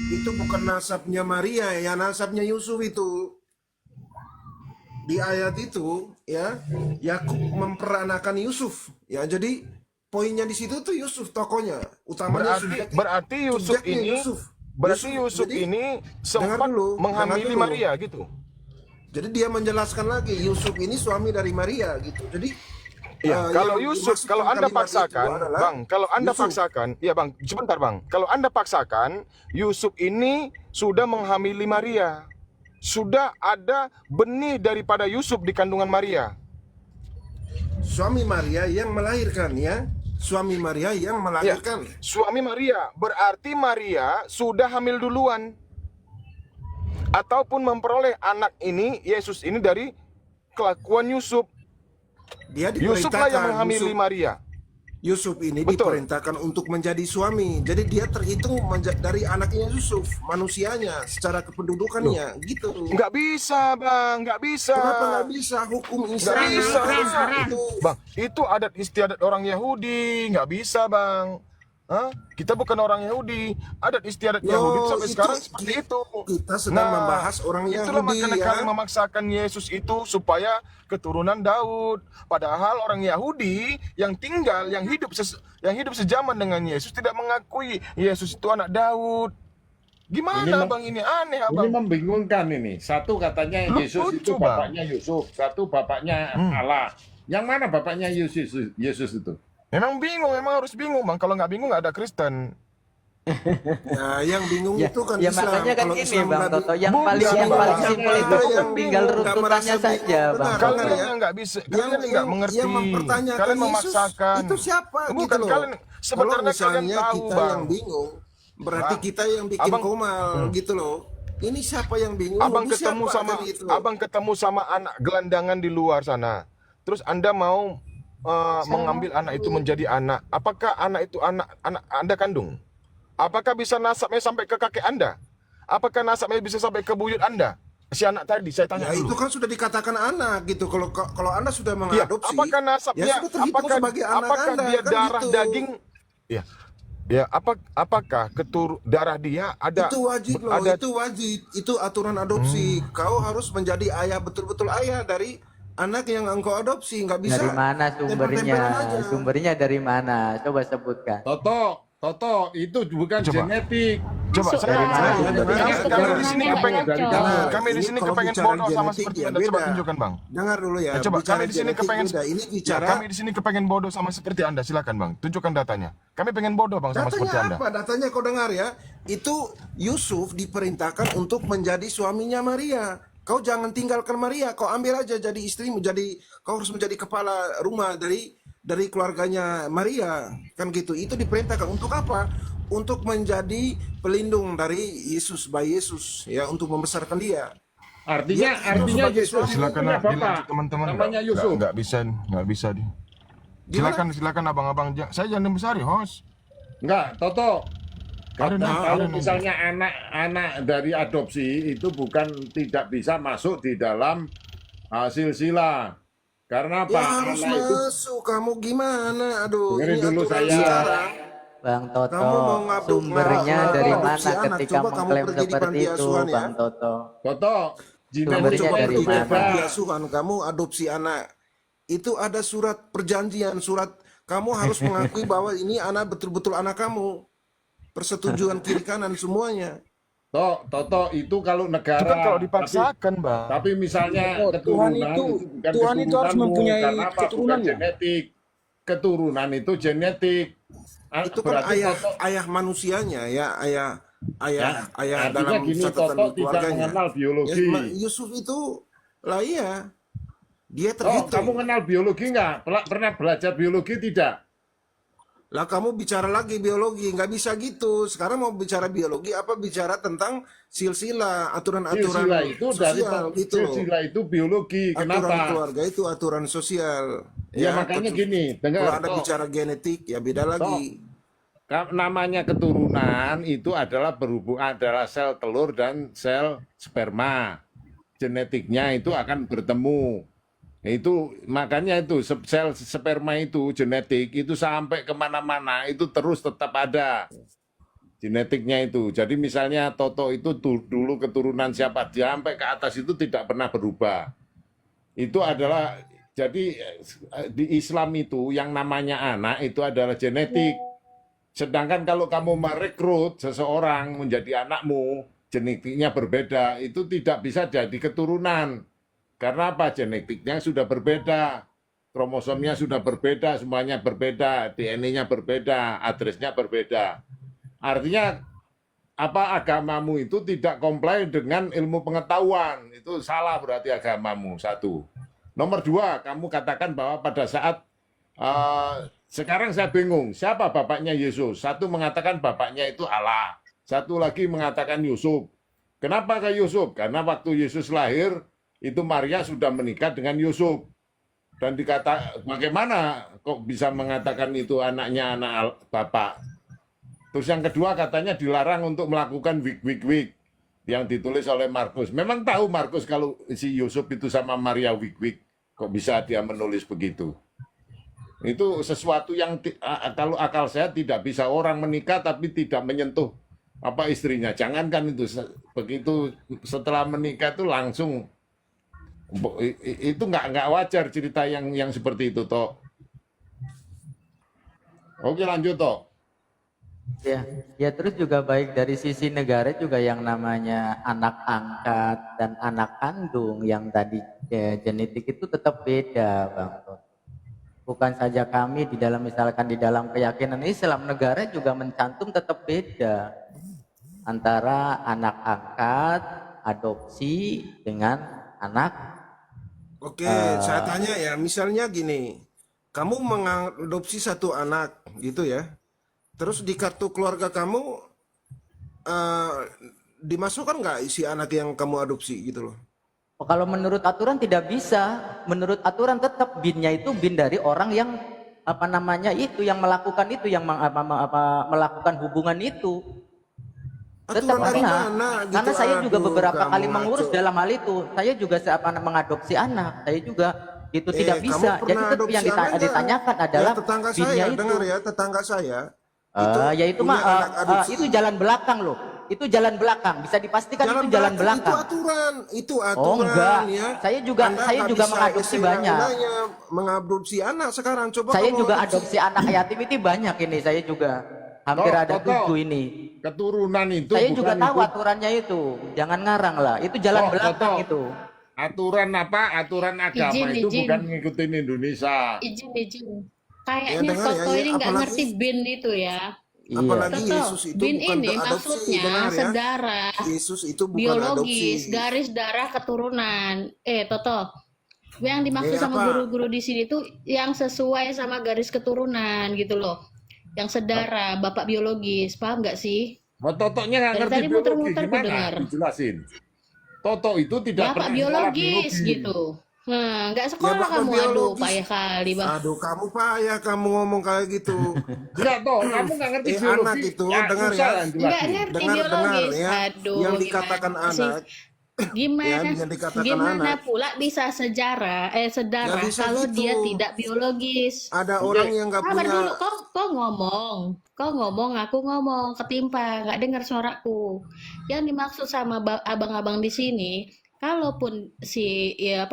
itu bukan nasabnya Maria ya, nasabnya Yusuf itu. Di ayat itu ya, Yakub memperanakan Yusuf. Ya, jadi poinnya di situ tuh Yusuf tokonya, utamanya Berarti Yusuf subjeknya ini Yusuf. Yusuf Jadi, ini sempat dengar dulu. menghamili Maria gitu. Jadi dia menjelaskan lagi Yusuf ini suami dari Maria gitu. Jadi Iya, kalau yang Yusuf, dimaksudkan kalau Anda kalimat itu paksakan, adalah Bang, kalau Anda Yusuf. paksakan, iya Bang, sebentar Bang. Kalau Anda paksakan, Yusuf ini sudah menghamili Maria. Sudah ada benih daripada Yusuf di kandungan Maria. Suami Maria yang melahirkan ya. Suami Maria yang melahirkan. Suami Maria, berarti Maria sudah hamil duluan. Ataupun memperoleh anak ini, Yesus ini dari kelakuan Yusuf. Dia Yusuflah yang diperintahkan menghamili Maria. Yusuf ini Betul. diperintahkan untuk menjadi suami. Jadi dia terhitung dari anaknya Yusuf, manusianya secara kependudukannya gitu. Nggak bisa, Bang, nggak bisa. Kenapa nggak bisa? Hukum Nggak Israel bisa. Keren. itu. Bang, itu adat istiadat orang Yahudi, nggak bisa, Bang. Hah? Kita bukan orang Yahudi. Adat istiadat Yahudi Loh, sampai sekarang seperti itu. kita sedang membahas orang Itulah Yahudi makanya ya. kalian memaksakan Yesus itu supaya keturunan Daud. Padahal orang Yahudi yang tinggal, yang hidup sejaman dengan Yesus tidak mengakui Yesus itu anak Daud. Gimana bang ini? Aneh Ini abang. membingungkan ini. Satu katanya Yesus itu Lucu, Bang. bapaknya Yusuf, satu bapaknya Allah. Yang mana bapaknya Yesus itu? Memang bingung, memang harus bingung bang. Kalau nggak bingung nggak ada Kristen. Nah, yang bingung Ya, itu kan ya Islam. makanya kan Kalau ini Islam Bang nggak Toto, bi- yang Bukan, paling Bang. simpel itu Ada yang tinggal bingung, nggak runtutannya merasa saja, bingung. Bang. Benar, Kalian benar ya. yang nggak bisa, kalian nggak mengerti. yang mempertanyakan Kalian Yesus memaksakan. itu siapa Bukan, gitu loh. kalian Kalau sebenarnya kalian misalnya tahu kita bang. yang bingung, berarti Bang, kita yang bikin abang- komal gitu loh. Ini siapa yang bingung? Abang Ini ketemu siapa? sama Kan gitu. abang ketemu sama anak gelandangan di luar sana. Terus Anda mau mengambil anak itu menjadi anak. Apakah anak itu anak Anda kandung? Apakah bisa nasabnya sampai ke kakek Anda? Apakah nasabnya bisa sampai ke buyut Anda? Si anak tadi saya tanya Ya itu dulu. kan sudah dikatakan anak gitu. Kalau Anda sudah Ya, mengadopsi, apakah nasabnya ya sudah terhitung sebagai anak apakah Anda dia kan darah gitu. daging? Ya. Ya, apakah darah dia ada Itu wajib loh, ada itu wajib. Itu aturan adopsi. Kau harus menjadi ayah, betul-betul ayah dari anak yang engkau adopsi. Nggak bisa Dari mana sumbernya? tempel-tempelan aja. Sumbernya dari mana? Coba sebutkan. Toto, itu bukan Coba. genetik. Coba Yusuf, saya dari mana kami sumbernya? di sini Jangan kepengen cocok. kami di Ini sini kalau kepengen bicara bodoh sama genetik seperti ya Anda. Coba beda. tunjukkan, Bang. Dengar dulu ya. Coba bicara kami di sini genetik kepengen beda. Ini bicara kami di sini kepengen bodoh sama seperti Anda. Silakan, Bang. Tunjukkan datanya. Kami pengen bodoh, Bang, sama seperti Anda. datanya apa? Datanya kau dengar ya. Itu Yusuf diperintahkan untuk menjadi suaminya Maria. Kau jangan tinggalkan Maria. Kau ambil aja jadi istrimu. Kau harus menjadi kepala rumah dari keluarganya Maria. Kan gitu. Itu diperintahkan untuk apa? Untuk menjadi pelindung dari Yesus, bayi Yesus ya, untuk membesarkan dia. Artinya sebagai Yesus itu Silakan punya bapak. dilanjut, teman-teman. Namanya Yusuf. Nggak bisa dia. Silakan abang-abang. Saya jangan besar ya, host. Enggak, Toto. Ada Kalau nanti. misalnya anak-anak dari adopsi itu bukan tidak bisa masuk di dalam silsilah. Karena apa? Ya harus Anak itu masuk. Kamu gimana? Aduh, Dengerin ini dulu aturan saya. sekarang. Bang Toto, Kamu mau sumbernya ngadopsi dari anak, mana ketika coba kamu mengklaim pergi di seperti panti itu, asuhan ya. Bang Toto? Toto, Kamu Sumbernya coba dari pergi ke mana? panti asuhan, kamu adopsi anak. Itu ada surat perjanjian, surat kamu harus mengakui bahwa ini anak betul-betul anak kamu. Persetujuan kiri kanan semuanya. Toto itu kalau negara. Itu kan kalau dipaksakan, Bang. Tapi misalnya Oh, keturunan bukan Tuhan itu harus keturunanmu. mempunyai Karena apa? Bukan keturunannya. genetik. Keturunan itu genetik. Itu kan Berarti ayah Toto, ayah manusianya ya, ayah artinya dalam gini, catatan Toto tidak keluarganya. mengenal biologi. Ya, Yusuf itu lah iya. Dia Oh, terhitung. kamu kenal biologi nggak? Pernah belajar biologi tidak? Lah kamu bicara lagi biologi, nggak bisa gitu. Sekarang mau bicara biologi apa bicara tentang silsilah, aturan-aturan Silsilah itu dari sosial gitu loh. silsilah itu biologi. Aturan Kenapa? keluarga itu aturan sosial. Ya, makanya gini, dengar. Kalau ada Tok. bicara genetik ya beda lagi. Namanya keturunan itu adalah berhubungan adalah sel telur dan sel sperma. Genetiknya itu akan bertemu. Itu makanya itu sel sperma itu genetik itu sampai kemana-mana itu terus tetap ada genetiknya itu. Jadi misalnya Toto itu dulu keturunan siapa dia sampai ke atas itu tidak pernah berubah. Itu adalah jadi di Islam itu yang namanya anak itu adalah genetik. Sedangkan kalau kamu merekrut seseorang menjadi anakmu, genetiknya berbeda, itu tidak bisa jadi keturunan. Karena apa? Genetiknya sudah berbeda, kromosomnya sudah berbeda, semuanya berbeda, DNA-nya berbeda, address-nya berbeda. Artinya apa agamamu itu tidak komplain dengan ilmu pengetahuan, itu salah berarti agamamu, satu. Nomor dua, kamu katakan bahwa pada saat sekarang saya bingung, siapa bapaknya Yesus? Satu mengatakan bapaknya itu Allah, satu lagi mengatakan Yusuf. Kenapa ke Yusuf? Karena waktu Yesus lahir, itu Maria sudah menikah dengan Yusuf. Dan dikata, bagaimana kok bisa mengatakan itu anaknya anak bapak? Terus yang kedua katanya dilarang untuk melakukan wig yang ditulis oleh Markus. Memang tahu Markus kalau si Yusuf itu sama Maria wig, kok bisa dia menulis begitu? Itu sesuatu yang kalau akal sehat tidak bisa orang menikah tapi tidak menyentuh apa istrinya. Jangankan itu, begitu setelah menikah itu langsung itu nggak wajar cerita yang seperti itu toh. Oke, lanjut toh. Ya, ya terus juga baik dari sisi negara juga yang namanya anak angkat dan anak kandung yang tadi genetik itu tetap beda, Bang Toto. Bukan saja kami di dalam misalkan di dalam keyakinan Islam, negara juga mencantum tetap beda antara anak angkat, adopsi dengan anak. Oke, saya tanya ya, misalnya gini, kamu mengadopsi satu anak gitu ya, terus di kartu keluarga kamu dimasukkan nggak isi anak yang kamu adopsi gitu loh? Oh, kalau menurut aturan tidak bisa. Menurut aturan tetap binnya itu bin dari orang yang apa namanya itu yang melakukan itu yang melakukan hubungan itu. Tetap Aturan dari kena. mana gitu? Karena saya juga Aduh, beberapa kamu kali mengurus ngaco. dalam hal itu. Saya juga mengadopsi anak. Saya juga itu tidak Kamu bisa. Jadi pernah tetap adopsi yang anak nggak? ditanyakan Ya, adalah tetangga binnya saya, itu. dengar ya, tetangga saya itu Ya itu punya anak adopsi. itu jalan belakang loh. Itu jalan belakang. Bisa dipastikan itu jalan belakang. Itu aturan Oh enggak, ya. saya Anda juga nggak bisa mengadopsi banyak. seenak-enaknya mengadopsi anak sekarang. Coba Saya kamu juga adopsi. adopsi anak yatim itu banyak ini. Saya juga hampir Toh, ada Toto, 7 ini. keturunan itu Saya bukan juga tahu ikut. aturannya itu. Jangan ngarang lah. Itu jalan Toh, belakang Toto, itu. aturan apa? Aturan agama Izin, itu izin. bukan ngikutin Indonesia. Izin. Ya Kayaknya dengar ya, Toto ini nggak apalagi ngerti bin itu ya. Iya. apalagi Toto, Yesus itu bin bukan ini adopsi, maksudnya dengar ya. sedarah, Yesus itu bukan biologis, adopsi. garis darah keturunan. Toto, yang dimaksud sama Apa? guru-guru di sini tuh yang sesuai sama garis keturunan gitu loh. Yang sedarah, bapak biologis, paham nggak sih? Oh, Totonya nggak Dari ngerti tadi biologi, muter-muter ku gimana? dengar. Dijelasin. Toto itu tidak Bapak pernah sekolah biologis biologi. gitu. Nah, nggak Ya sekolah bapak kamu, aduh, biologis. payah kali, Bang. Aduh, kamu payah kamu ngomong kayak gitu. Enggak, Toh, kamu nggak ngerti Anak biologi. itu, Ya, dengar susah ya. yang Nggak jelasin. ngerti Dengar biologis. ya. Aduh, Yang dikatakan gimana sih? anak, Gimana, yang dikatakan gimana anak, pula bisa sedarah nggak bisa kalau gitu. dia tidak biologis? Ada orang yang nggak Sabar punya. dulu, kau ngomong, aku ngomong, ketimpa, nggak dengar suaraku. Yang dimaksud sama abang-abang di sini, kalaupun si ya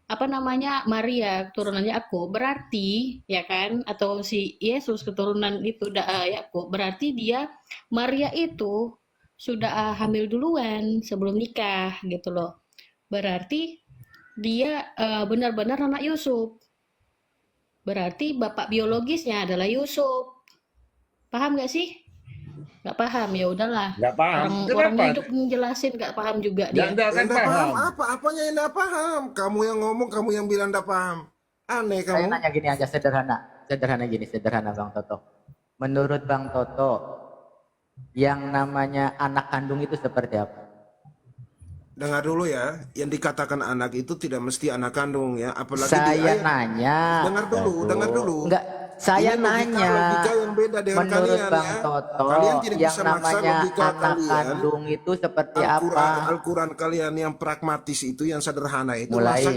apa namanya Maria keturunannya aku, berarti ya kan, atau si Yesus keturunan itu Yakub, berarti dia Maria itu sudah hamil duluan sebelum nikah gitu loh. Berarti dia benar-benar anak Yusuf. Berarti bapak biologisnya adalah Yusuf. Paham gak sih? Gak paham, ya udahlah. Nggak paham. Orang Kenapa? hidup menjelasin gak paham juga Ya, dia. Anda akan Nggak paham paham. apa? Apanya yang nggak paham? Kamu yang ngomong, kamu yang bilang nggak paham. Aneh Saya kamu. nanya gini aja sederhana Bang Toto. Menurut Bang Toto, yang namanya anak kandung itu seperti apa? Dengar dulu ya, yang dikatakan anak itu tidak mesti anak kandung ya, apalagi di Saya ayat. nanya. Dengar dulu. Enggak, saya Ini nanya. logika yang beda dengan Menurut kalian Bang ya. Toto, Kalian tidak yang bisa maksa namanya logika anak kalian. kandung itu seperti apa? Al-Quran kalian yang pragmatis itu, yang sederhana itu, Mulai. masak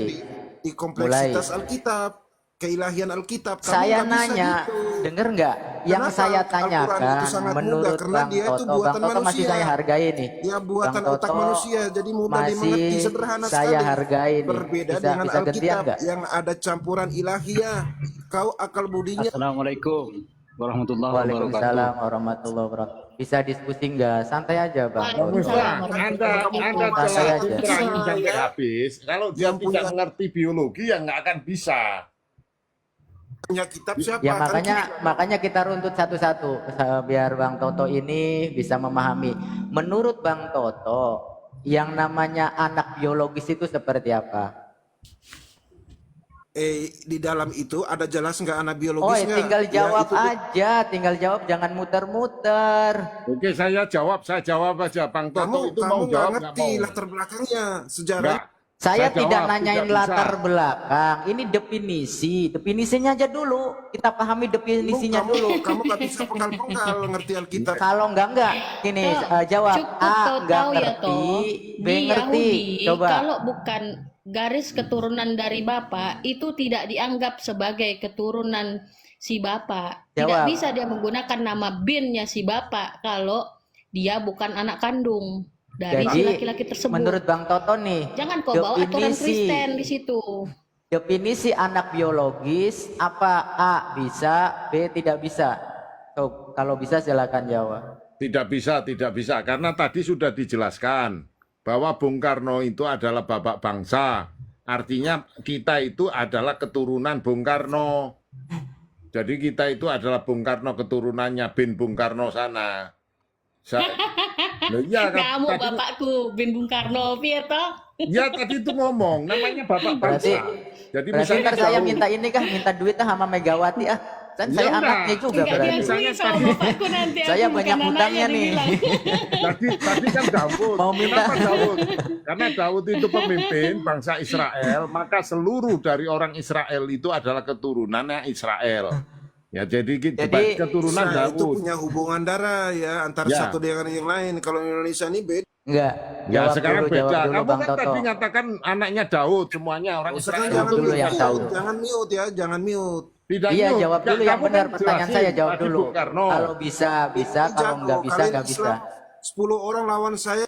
di kompleksitas Alkitab, keilahian Alkitab. Kamu Saya nggak bisa nanya, gitu. denger nggak? Yang Kenapa saya Al-Quran itu tanyakan, sangat mudah? menurut Karena Bang dia itu Toto, buatan Bang Toto masih manusia. saya hargai nih. Dia buatan Bang otak Toto manusia, jadi mudah dimengerti, masih sederhana saya sekali. hargai nih. Berbeda Bisa dengan bisa gantian Alkitab nggak? yang ada campuran ilahiyah. Kau akal budinya. Assalamualaikum warahmatullahi wabarakatuh. Waalaikumsalam warahmatullahi wabarakatuh. Bisa diskusi nggak? Santai aja Bang Bagus Toto. lah, Anda Santai jelasin aja. terangin sampai habis. Kalau dia Yang tidak punya- mengerti biologi, ya nggak akan bisa. Punya kitab siapa? Ya Kan makanya kita runtut satu-satu biar Bang Toto ini bisa memahami. Menurut Bang Toto, yang namanya anak biologis itu seperti apa? di dalam itu ada jelas nggak anak Oh, biologisnya? tinggal Ya, jawab itu aja, tinggal jawab, jangan muter-muter. Oke, saya jawab aja. Bang Toto kamu itu mau nggak jawab nggak ngerti mau? latar belakangnya sejarah. Nggak. Saya Saya tidak jawab, nanyain tidak latar bisa. belakang, ini definisinya aja dulu. Kita pahami definisinya kamu, dulu. kamu nggak bisa penggal-penggal ngerti Alkitab. Kalau enggak, gini Toh, jawab cukup A kau enggak tahu ya ngerti, toh, B di ngerti. Yahudi Coba. kalau bukan garis keturunan dari bapak itu tidak dianggap sebagai keturunan si bapak. Tidak Jawab. bisa dia menggunakan nama binnya si bapak kalau dia bukan anak kandung dari si Jadi laki-laki tersebut. menurut Bang Toto nih, Jangan kau bawa aturan definisi Kristen di situ. definisi anak biologis apa A bisa, B tidak bisa? So, kalau bisa silakan jawab. Tidak bisa, karena tadi sudah dijelaskan bahwa Bung Karno itu adalah bapak bangsa. Artinya kita itu adalah keturunan Bung Karno. Jadi kita itu adalah Bung Karno keturunannya bin Bung Karno sana. Loh, iya, Kamu tadi, bapakku bin Bung Karno, Pietro. ya tadi itu ngomong namanya bapak Berarti bangsa. Jadi berarti misalnya ntar saya jauh. minta ini kah, minta duit kah sama Megawati ah. Kan Ya saya udah. anaknya juga Enggak berarti. diakui sama Tadi- bapakku nanti. Saya aku banyak bukan hutangnya anaknya, nih. dibilang. Tadi kan Daud. Mau minta. Kenapa Daud? Karena Daud itu pemimpin bangsa Israel, maka seluruh dari orang Israel itu adalah keturunannya Israel. Ya jadi Jadi, keturunan Israel itu Daud. punya hubungan darah ya antara Ya. satu dengan yang lain. Kalau Indonesia ini beda. Enggak. Ya Jawab sekarang dulu, beda. jawab dulu Kamu Bang kan Toto. tadi ngatakan anaknya Daud, semuanya orang Sekarang Israel. Jawab dulu yang tahu. jangan mute ya, jangan mute. Tidak Iya, mute. jawab dulu Ya, yang kamu benar kan pertanyaan jelasin saya, jawab tadi dulu. Bung Karno. Kalau bisa, bisa, Ini kalau jago. nggak bisa, Kalian nggak bisa. Islam 10 orang lawan saya.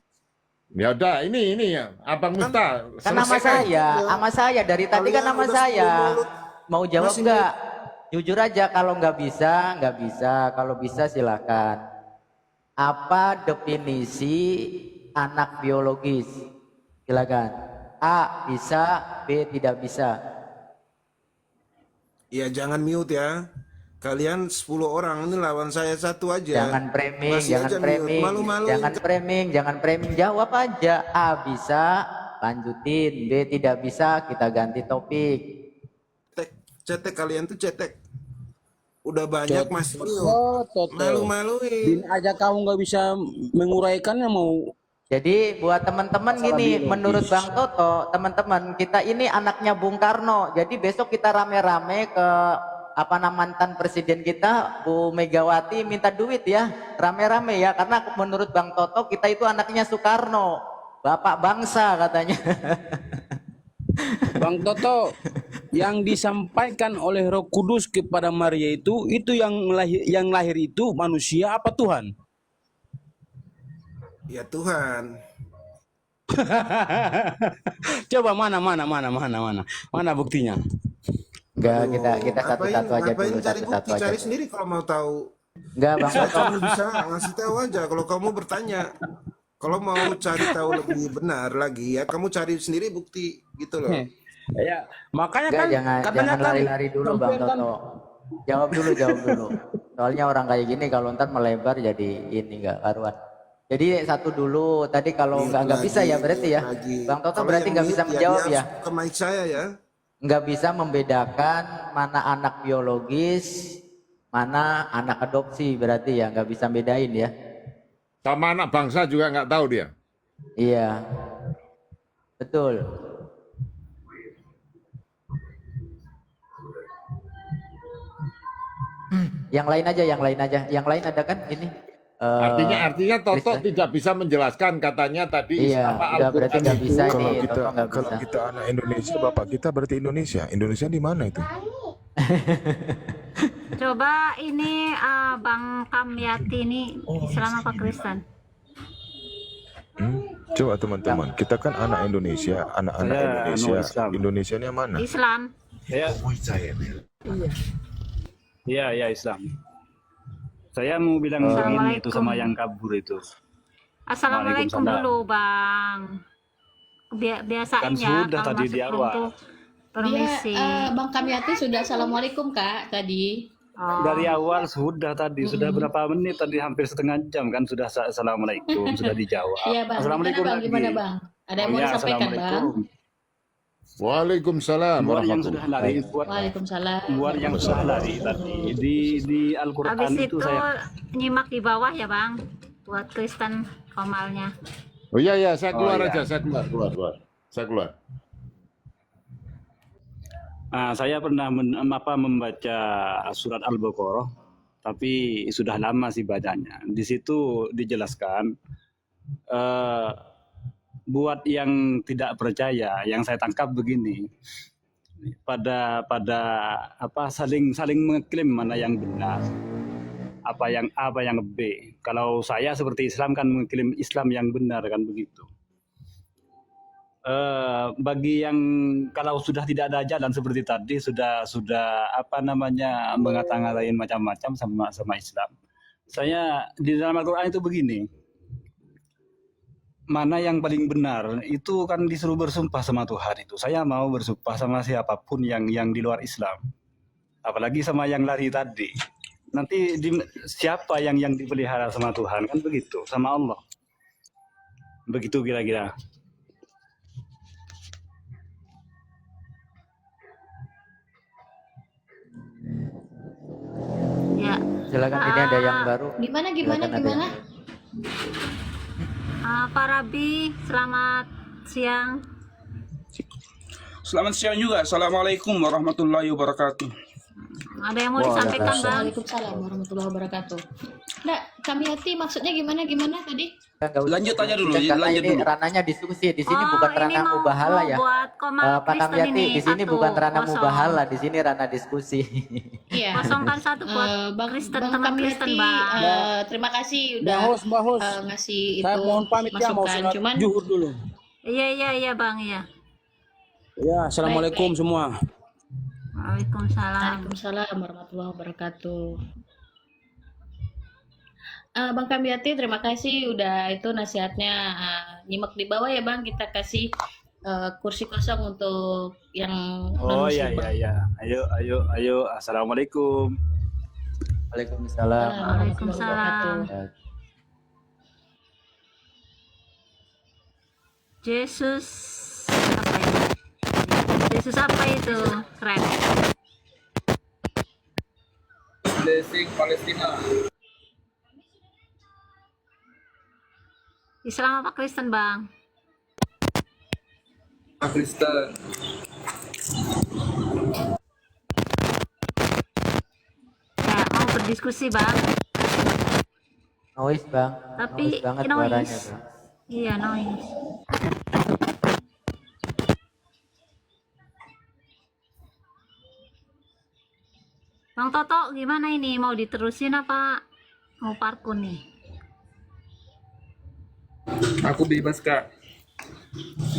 Ya udah, ini ya, Abang Miftah. Kan nama selesaikan. saya dari tadi kan Kalian nama udah saya. 10 mulut. Mau jawab Masih nggak? Jujur aja, kalau nggak bisa, nggak bisa. Kalau bisa silakan. Apa definisi anak biologis? Silakan. A bisa, B tidak bisa. Ya jangan mute ya. Kalian 10 orang ini lawan saya satu aja. Jangan framing, Masih jangan aja mute. framing, Malu-maluin. jangan framing. Jawab aja. A bisa, lanjutin. B tidak bisa, kita ganti topik. Cetek kalian tuh cetek. Udah banyak masih mute. Oh, Toto. Malu-maluin. Bin aja kamu nggak bisa menguraikannya mau. Jadi buat teman-teman Masalah gini, biologis. menurut Bang Toto, teman-teman, kita ini anaknya Bung Karno. Jadi besok kita rame-rame ke mantan presiden kita, Bu Megawati, minta duit ya, rame-rame ya. Karena menurut Bang Toto kita itu anaknya Soekarno, bapak bangsa katanya. Bang Toto, yang disampaikan oleh Roh Kudus kepada Maria itu yang lahir itu manusia apa Tuhan? Ya Tuhan. Coba mana buktinya? Enggak, kita Ngapain- satu-satu aja ngapain dulu, cari satu-satu bukti, aja. cari dulu. sendiri kalau mau tahu. Enggak, Bang Bisa Toto. kamu bisa ngasih tahu aja kalau kamu bertanya. Kalau mau cari tahu lebih benar lagi ya kamu cari sendiri bukti gitu loh. Ya, makanya Enggak, kan jangan katanya kan lari-lari dulu Bang sampean kan Toto. Jawab dulu. Soalnya orang kayak gini kalau ntar melebar jadi ini enggak karuan. Jadi satu dulu. Tadi kalau Mute nggak bisa lagi, ya berarti ya. mute lagi. Bang Toto Kalau berarti yang nggak mute bisa menjawab dia ya. harus ke mic saya ya. Nggak bisa membedakan mana anak biologis, mana anak adopsi berarti ya. Nggak bisa bedain ya. Sama anak bangsa juga nggak tahu dia. Iya. Betul. Yang lain aja. Yang lain ada kan ini? Artinya Toto Kristen. tidak bisa menjelaskan katanya tadi Iya, apa udah berarti Al-Quran nggak itu. bisa Kalau ini. kita Toto nggak kalau bisa. kita anak Indonesia, bapak kita berarti Indonesia. Indonesia di mana itu? Coba ini Bang Kamyati ini Islam apa Kristen? Coba teman-teman, kita kan anak Indonesia, anak-anak Saya Indonesia. Islam. Indonesia ini yang mana? Islam. Iya Islam. Saya mau bilang begini itu sama yang kabur itu. Assalamualaikum Waalaikumsalam. dulu Bang. Biasain Kan ya sudah kalau tadi masuk di room awal. tuh Dia, permisi. Bang Kamyati sudah assalamualaikum Kak tadi. Oh. Dari awal sudah tadi, sudah berapa menit tadi, hampir setengah jam kan sudah assalamualaikum, sudah dijawab. Iya Bang, Assalamualaikum gimana Bang? lagi. Gimana Bang? Ada yang mau Ya, disampaikan Bang? assalamualaikum. Waalaikumsalam Buat yang sudah warahmatullahi. lari, Waalaikumsalam. buat yang sudah lari tadi di Al-Quran Habis itu itu saya. nyimak di bawah ya Bang. Buat Kristen komalnya. Oh iya, saya keluar iya. aja, saya keluar. Saya keluar. Saya pernah membaca surat Al-Baqarah, tapi sudah lama sih bacanya. Di situ dijelaskan buat yang tidak percaya, yang saya tangkap begini, pada saling mengklaim mana yang benar, apa yang A, apa yang B. Kalau saya seperti Islam kan mengklaim Islam yang benar kan begitu. Bagi yang kalau sudah tidak ada jalan seperti tadi, sudah mengata-ngatain macam-macam sama Islam. Saya di dalam Al-Quran itu begini, mana yang paling benar itu kan disuruh bersumpah sama Tuhan itu. Saya mau bersumpah sama siapapun yang di luar Islam, apalagi sama yang lari tadi. Nanti siapa yang dipelihara sama Tuhan kan begitu, sama Allah. Begitu kira-kira. Ya. Silakan, ini ada yang baru. Gimana? Silakan, ada yang baru. Pak Rabi, selamat siang. Selamat siang juga. Assalamualaikum warahmatullahi wabarakatuh. Ada yang mau disampaikan, Bang? Waalaikumsalam warahmatullahi wabarakatuh. Nah, kami hati maksudnya gimana tadi? Nggak usah Lanjut aja dulu, karena lanjut ini dulu. ranahnya diskusi. Di sini bukan ini ranah mubahala ya. buat Komar Pak Kristen Kamyati, ini, di sini satu, bukan ranah kosong. mubahala, di sini ranah diskusi. Iya. Kosongkan satu buat Kristen, teman Kristen, Bang. Terima kasih Mbak udah Hos. ngasih Saya itu mohon pamit ya, mau masukan. sholat Cuman zuhur dulu. Iya, Bang, iya. Ya, assalamualaikum semua. Waalaikumsalam. Waalaikumsalam warahmatullahi wabarakatuh. Bang Kamyati, terima kasih udah itu nasihatnya, nyimak di bawah ya Bang, kita kasih kursi kosong untuk yang Oh ya non-Muslim, Bang. ya ya. Ayo. Assalamualaikum. Waalaikumsalam. Waalaikumsalam. Ya, Yesus apa itu? Yesus apa itu? Keren. Blessing Palestina. Islam apa Kristen, Bang? Kristen. Ya, mau berdiskusi, Bang. noise bang, Tapi noise banget noise. suaranya bang. Iya, noise. Bang Toto, gimana ini? Mau diterusin apa mau parkun nih? Aku bebas Kak.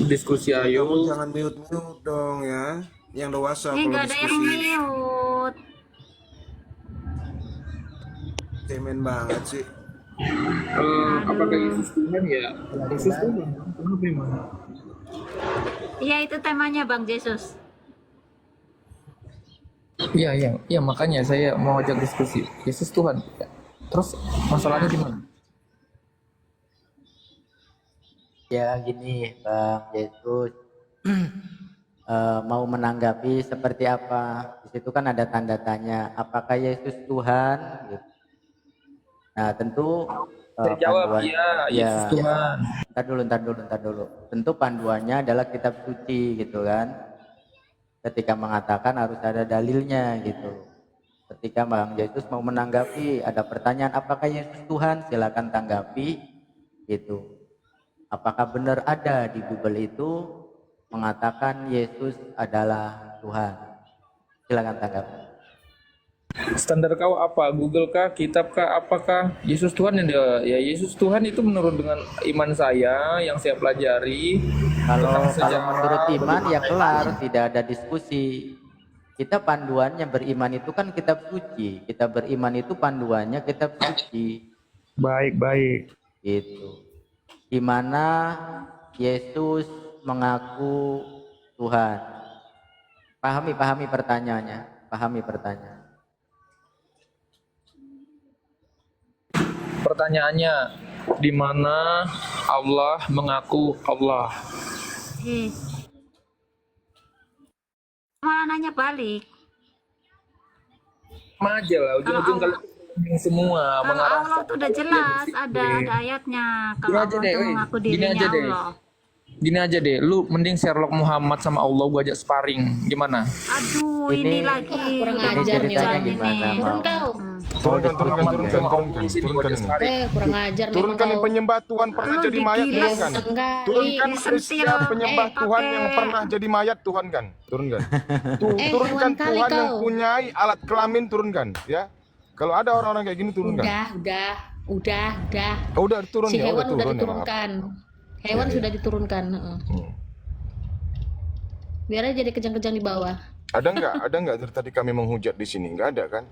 Diskusi ayo. Kamu jangan mute dong ya. Yang dewasa Ini kalau nggak ada yang diskusi. mute. Cemen banget sih. Apakah Yesus Tuhan ya? Yesus Tuhan. Kenapa emang? Iya, itu temanya Bang Yesus. Iya, makanya saya mau ajak diskusi. Yesus Tuhan. Terus masalahnya di mana? Ya gini bang Yesus, mau menanggapi seperti apa? Di situ kan ada tanda tanya, apakah Yesus Tuhan? Gitu. Nah tentu Terjawab panduan- ya, Yesus Tuhan. Ntar dulu. Tentu panduannya adalah kitab suci gitu kan. Ketika mengatakan harus ada dalilnya gitu. Ketika Bang Yesus mau menanggapi, ada pertanyaan apakah Yesus Tuhan? Silakan tanggapi gitu. Apakah benar ada di Google itu mengatakan Yesus adalah Tuhan? Silakan tanggapi. Standar kau apa? Google kah? Kitab kah? Apakah Yesus Tuhan? Ya Yesus Tuhan itu menurut dengan iman saya yang saya pelajari. Kalau sejarah, menurut iman ya kelar, tidak ada diskusi. Kita panduannya beriman itu kan kitab suci. Kita beriman itu panduannya kitab suci. Baik. Gitu. Di mana Yesus mengaku Tuhan. Pahami pertanyaannya. Pertanyaannya, di mana Allah mengaku Allah? Malah nanya balik. Sama aja lah, ujung-ujung Kalau kalian semua Kalau mengarah. Allah tuh udah jelas, ada ayatnya. Kalau Gini aja Allah deh, tuh weh. mengaku Gini dirinya aja deh. Allah. Gini aja deh, lu mending Sherlock Muhammad sama Allah gua ajak sparring, gimana? Aduh, ini lagi Kurang udah ajar nih ceritanya orang gimana, ini. Bang? Turun kau. Turunkan ini. Kurang ajar memang Turunkan yang kau. penyembah Tuhan pernah Lu jadi mayat, digilas turunkan. Enggak, Turunkan disentil, setiap penyembah Tuhan yang pakai pernah jadi mayat, turunkan. Turunkan. Turunkan hewan kali Tuhan yang kau. punyai alat kelamin, turunkan. Ya. Kalau ada orang-orang kayak gini, turunkan. Udah. Oh, udah turun Si ya, hewan udah turun ya, maaf. diturunkan. Hewan Iya, iya. sudah diturunkan. Biar aja jadi kejang-kejang di bawah. Ada nggak dari tadi kami menghujat di sini? Nggak ada kan?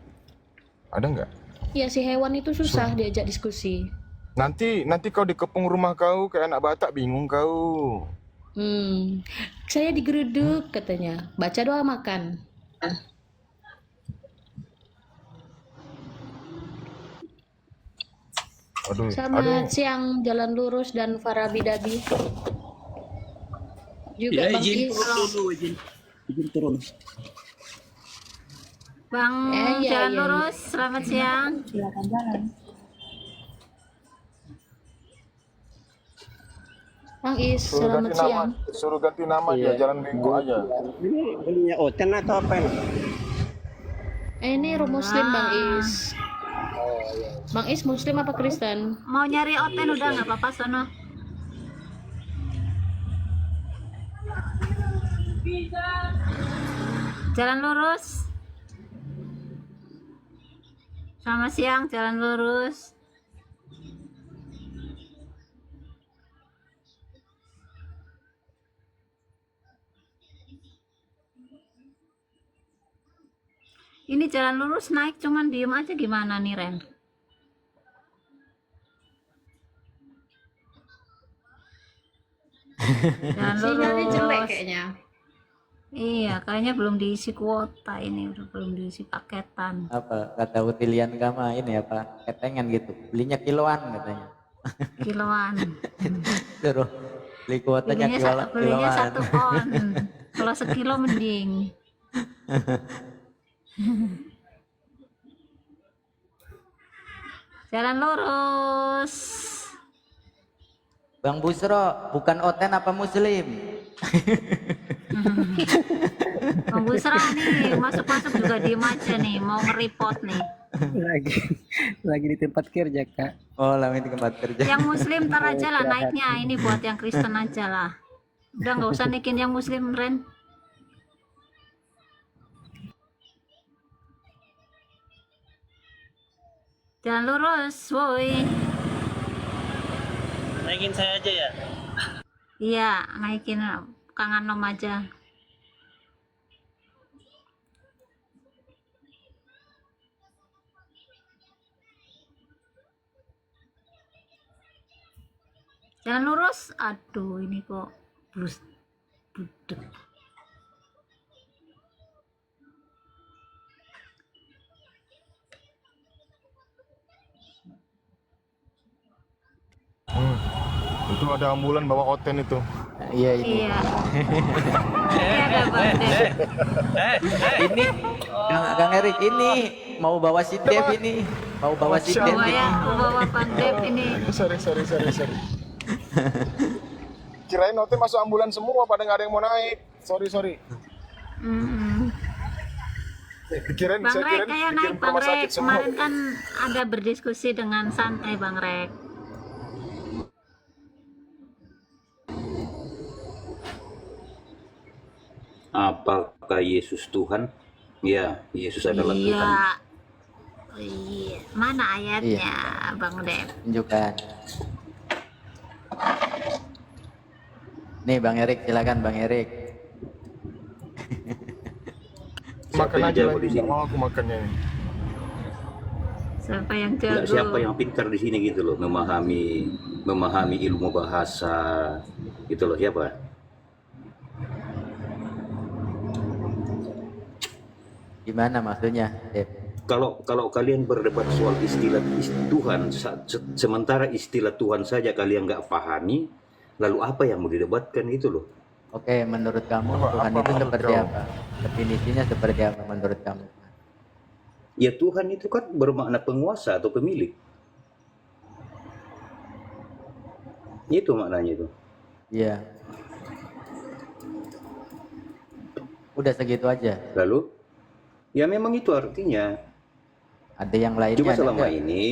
Ada nggak? Ya si hewan itu susah diajak diskusi. Nanti kau dikepung rumah kau kayak anak Batak, bingung kau. Saya digeruduk katanya. Baca doa makan. Aduh. Selamat siang Jalan Lurus dan Farabi Dabi. Juga Ya, Bang izin Is. turun dulu, izin turun. Bang Iya, Jalan iya. Lurus, selamat siang. Silakan jalan. Bang Is, selamat siang. Suruh ganti nama aja, Jalan Bengkok aja. Ini belinya Oten atau apa ini? Ini room Muslim Bang Is. Bang Is Muslim apa Kristen? Mau nyari Oten udah nggak apa-apa sono. Jalan Lurus. Selamat siang, Jalan Lurus. Ini Jalan Lurus naik cuman diem aja gimana nih Ren? Jalan Sinyalnya jelek Lurus. kayaknya. Iya, kayaknya belum diisi kuota ini, udah belum diisi paketan. Apa kata Utilian Kama ini apa? Ketengan gitu. Belinya kiloan katanya. Kiloan. Suruh beli kuotanya Belinya kiloan. 1 on. Kalau sekilo mending. Jalan Lurus. Bang Busro, bukan Oten apa Muslim? Bang Busra nih, masuk-masuk juga diem aja nih, mau nge-report nih. lagi di tempat kerja, Kak. Oh, lama di tempat kerja. Yang Muslim ntar aja lah naiknya, ini buat yang Kristen aja lah. Udah nggak usah naikin yang Muslim, Ren. Jalan Lurus, woi. Naikin saya aja ya. Iya, naikin Kang Anom aja. Jalan Lurus, aduh ini kok blus budek. Itu ada ambulan bawa Oten itu. Iya ini. Iya. Ini ada Bang Dep. Ini Kang Erik ini mau bawa si Dev ini. Mau bawa si Dev Bawa ini. ya, bawa Bang Dep ini. Sorry. Kirain Oten masuk ambulan semua, pada nggak ada yang mau naik. Sorry. Mm-mm. Kirain, Bang saya Rek, kirain kayak dikirim naik ke Bang rumah Rek. sakit semua. Kemarin kan ada berdiskusi dengan santai Bang Rek. Apakah Yesus Tuhan? Ya, Yesus adalah Tuhan. Iya. Iya. Mana ayatnya, Bang Dep? Tunjukkan. Nih Bang Erik, silakan Bang Erik. Makan yang aja jago lagi, di nggak sini? mau aku makannya ini. Siapa yang Enggak, jago? siapa yang pintar di sini gitu loh, memahami ilmu bahasa gitu loh, siapa? Gimana maksudnya, Dev? Kalau kalian berdebat soal istilah Tuhan, sementara istilah Tuhan saja kalian nggak pahami, lalu apa yang mau didebatkan gitu loh? Oke, menurut kamu Tuhan apa itu menurut seperti kau? apa? Definisinya seperti apa menurut kamu? Ya Tuhan itu kan bermakna penguasa atau pemilik. Itu maknanya itu. Iya. Udah segitu aja. Lalu, ya memang itu artinya. Ada yang lainnya Cuma ada selama nggak? ini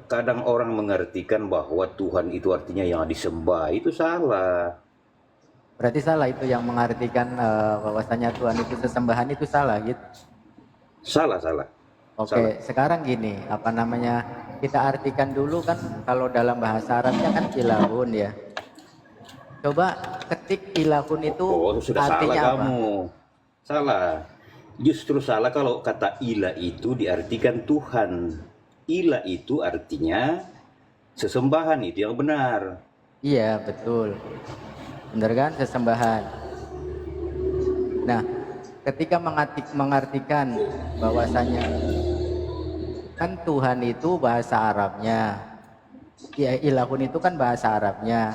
kadang orang mengartikan bahwa Tuhan itu artinya yang disembah, itu salah. Berarti salah itu yang mengartikan bahwasanya Tuhan itu sesembahan itu salah gitu. Salah, salah. Salah. Oke, sekarang gini, apa namanya? Kita artikan dulu kan kalau dalam bahasa Arabnya kan ilahun ya. Coba ketik ilahun itu Oh, sudah salah artinya apa? kamu. Salah. Justru salah kalau kata ilah itu diartikan Tuhan. Ilah itu artinya sesembahan, itu yang benar. Iya, betul. Benar kan? Sesembahan. Nah, ketika mengartikan bahwasanya kan Tuhan itu bahasa Arabnya, ya ilahun itu kan bahasa Arabnya,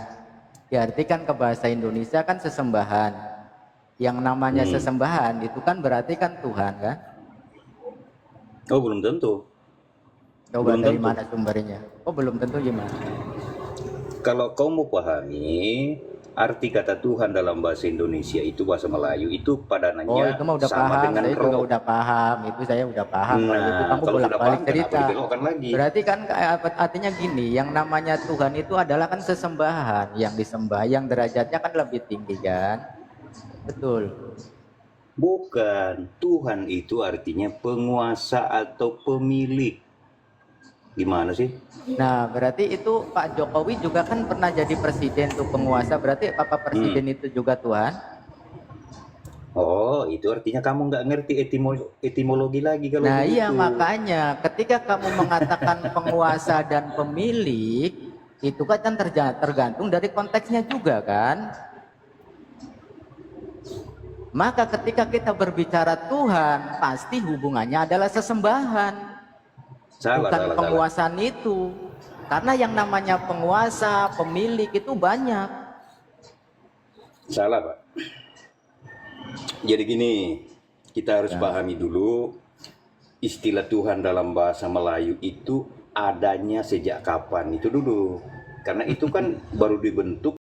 diartikan ke bahasa Indonesia kan sesembahan. Yang namanya sesembahan itu kan berarti kan Tuhan kan? Oh, belum tentu. Coba Belum dari tentu. mana sumbernya? Oh, belum tentu gimana? Kalau kau mau pahami arti kata Tuhan dalam bahasa Indonesia itu bahasa Melayu itu Oh, padanannya itu mah udah sama paham, dengan saya juga roh. udah paham. Itu saya udah paham. Kalau itu Nah, kamu kalau sudah bolak-balik paham kenapa cerita. dibelokkan lagi? Berarti kan artinya gini, yang namanya Tuhan itu adalah kan sesembahan, yang disembah, yang derajatnya kan lebih tinggi kan? Betul. Bukan. Tuhan itu artinya penguasa atau pemilik. Gimana sih? Nah, berarti itu Pak Jokowi juga kan pernah jadi presiden tuh penguasa. Berarti Bapak presiden itu juga Tuhan? Oh, itu artinya kamu nggak ngerti etimologi lagi kalau Nah, begitu. iya makanya ketika kamu mengatakan penguasa dan pemilik, itu kan tergantung dari konteksnya juga kan? Maka ketika kita berbicara Tuhan, pasti hubungannya adalah sesembahan. Salah, Bukan salah, salah. penguasaan itu. Karena yang namanya penguasa, pemilik itu banyak. Salah, Pak. Jadi gini, kita harus pahami dulu istilah Tuhan dalam bahasa Melayu itu adanya sejak kapan itu dulu. Karena itu kan baru dibentuk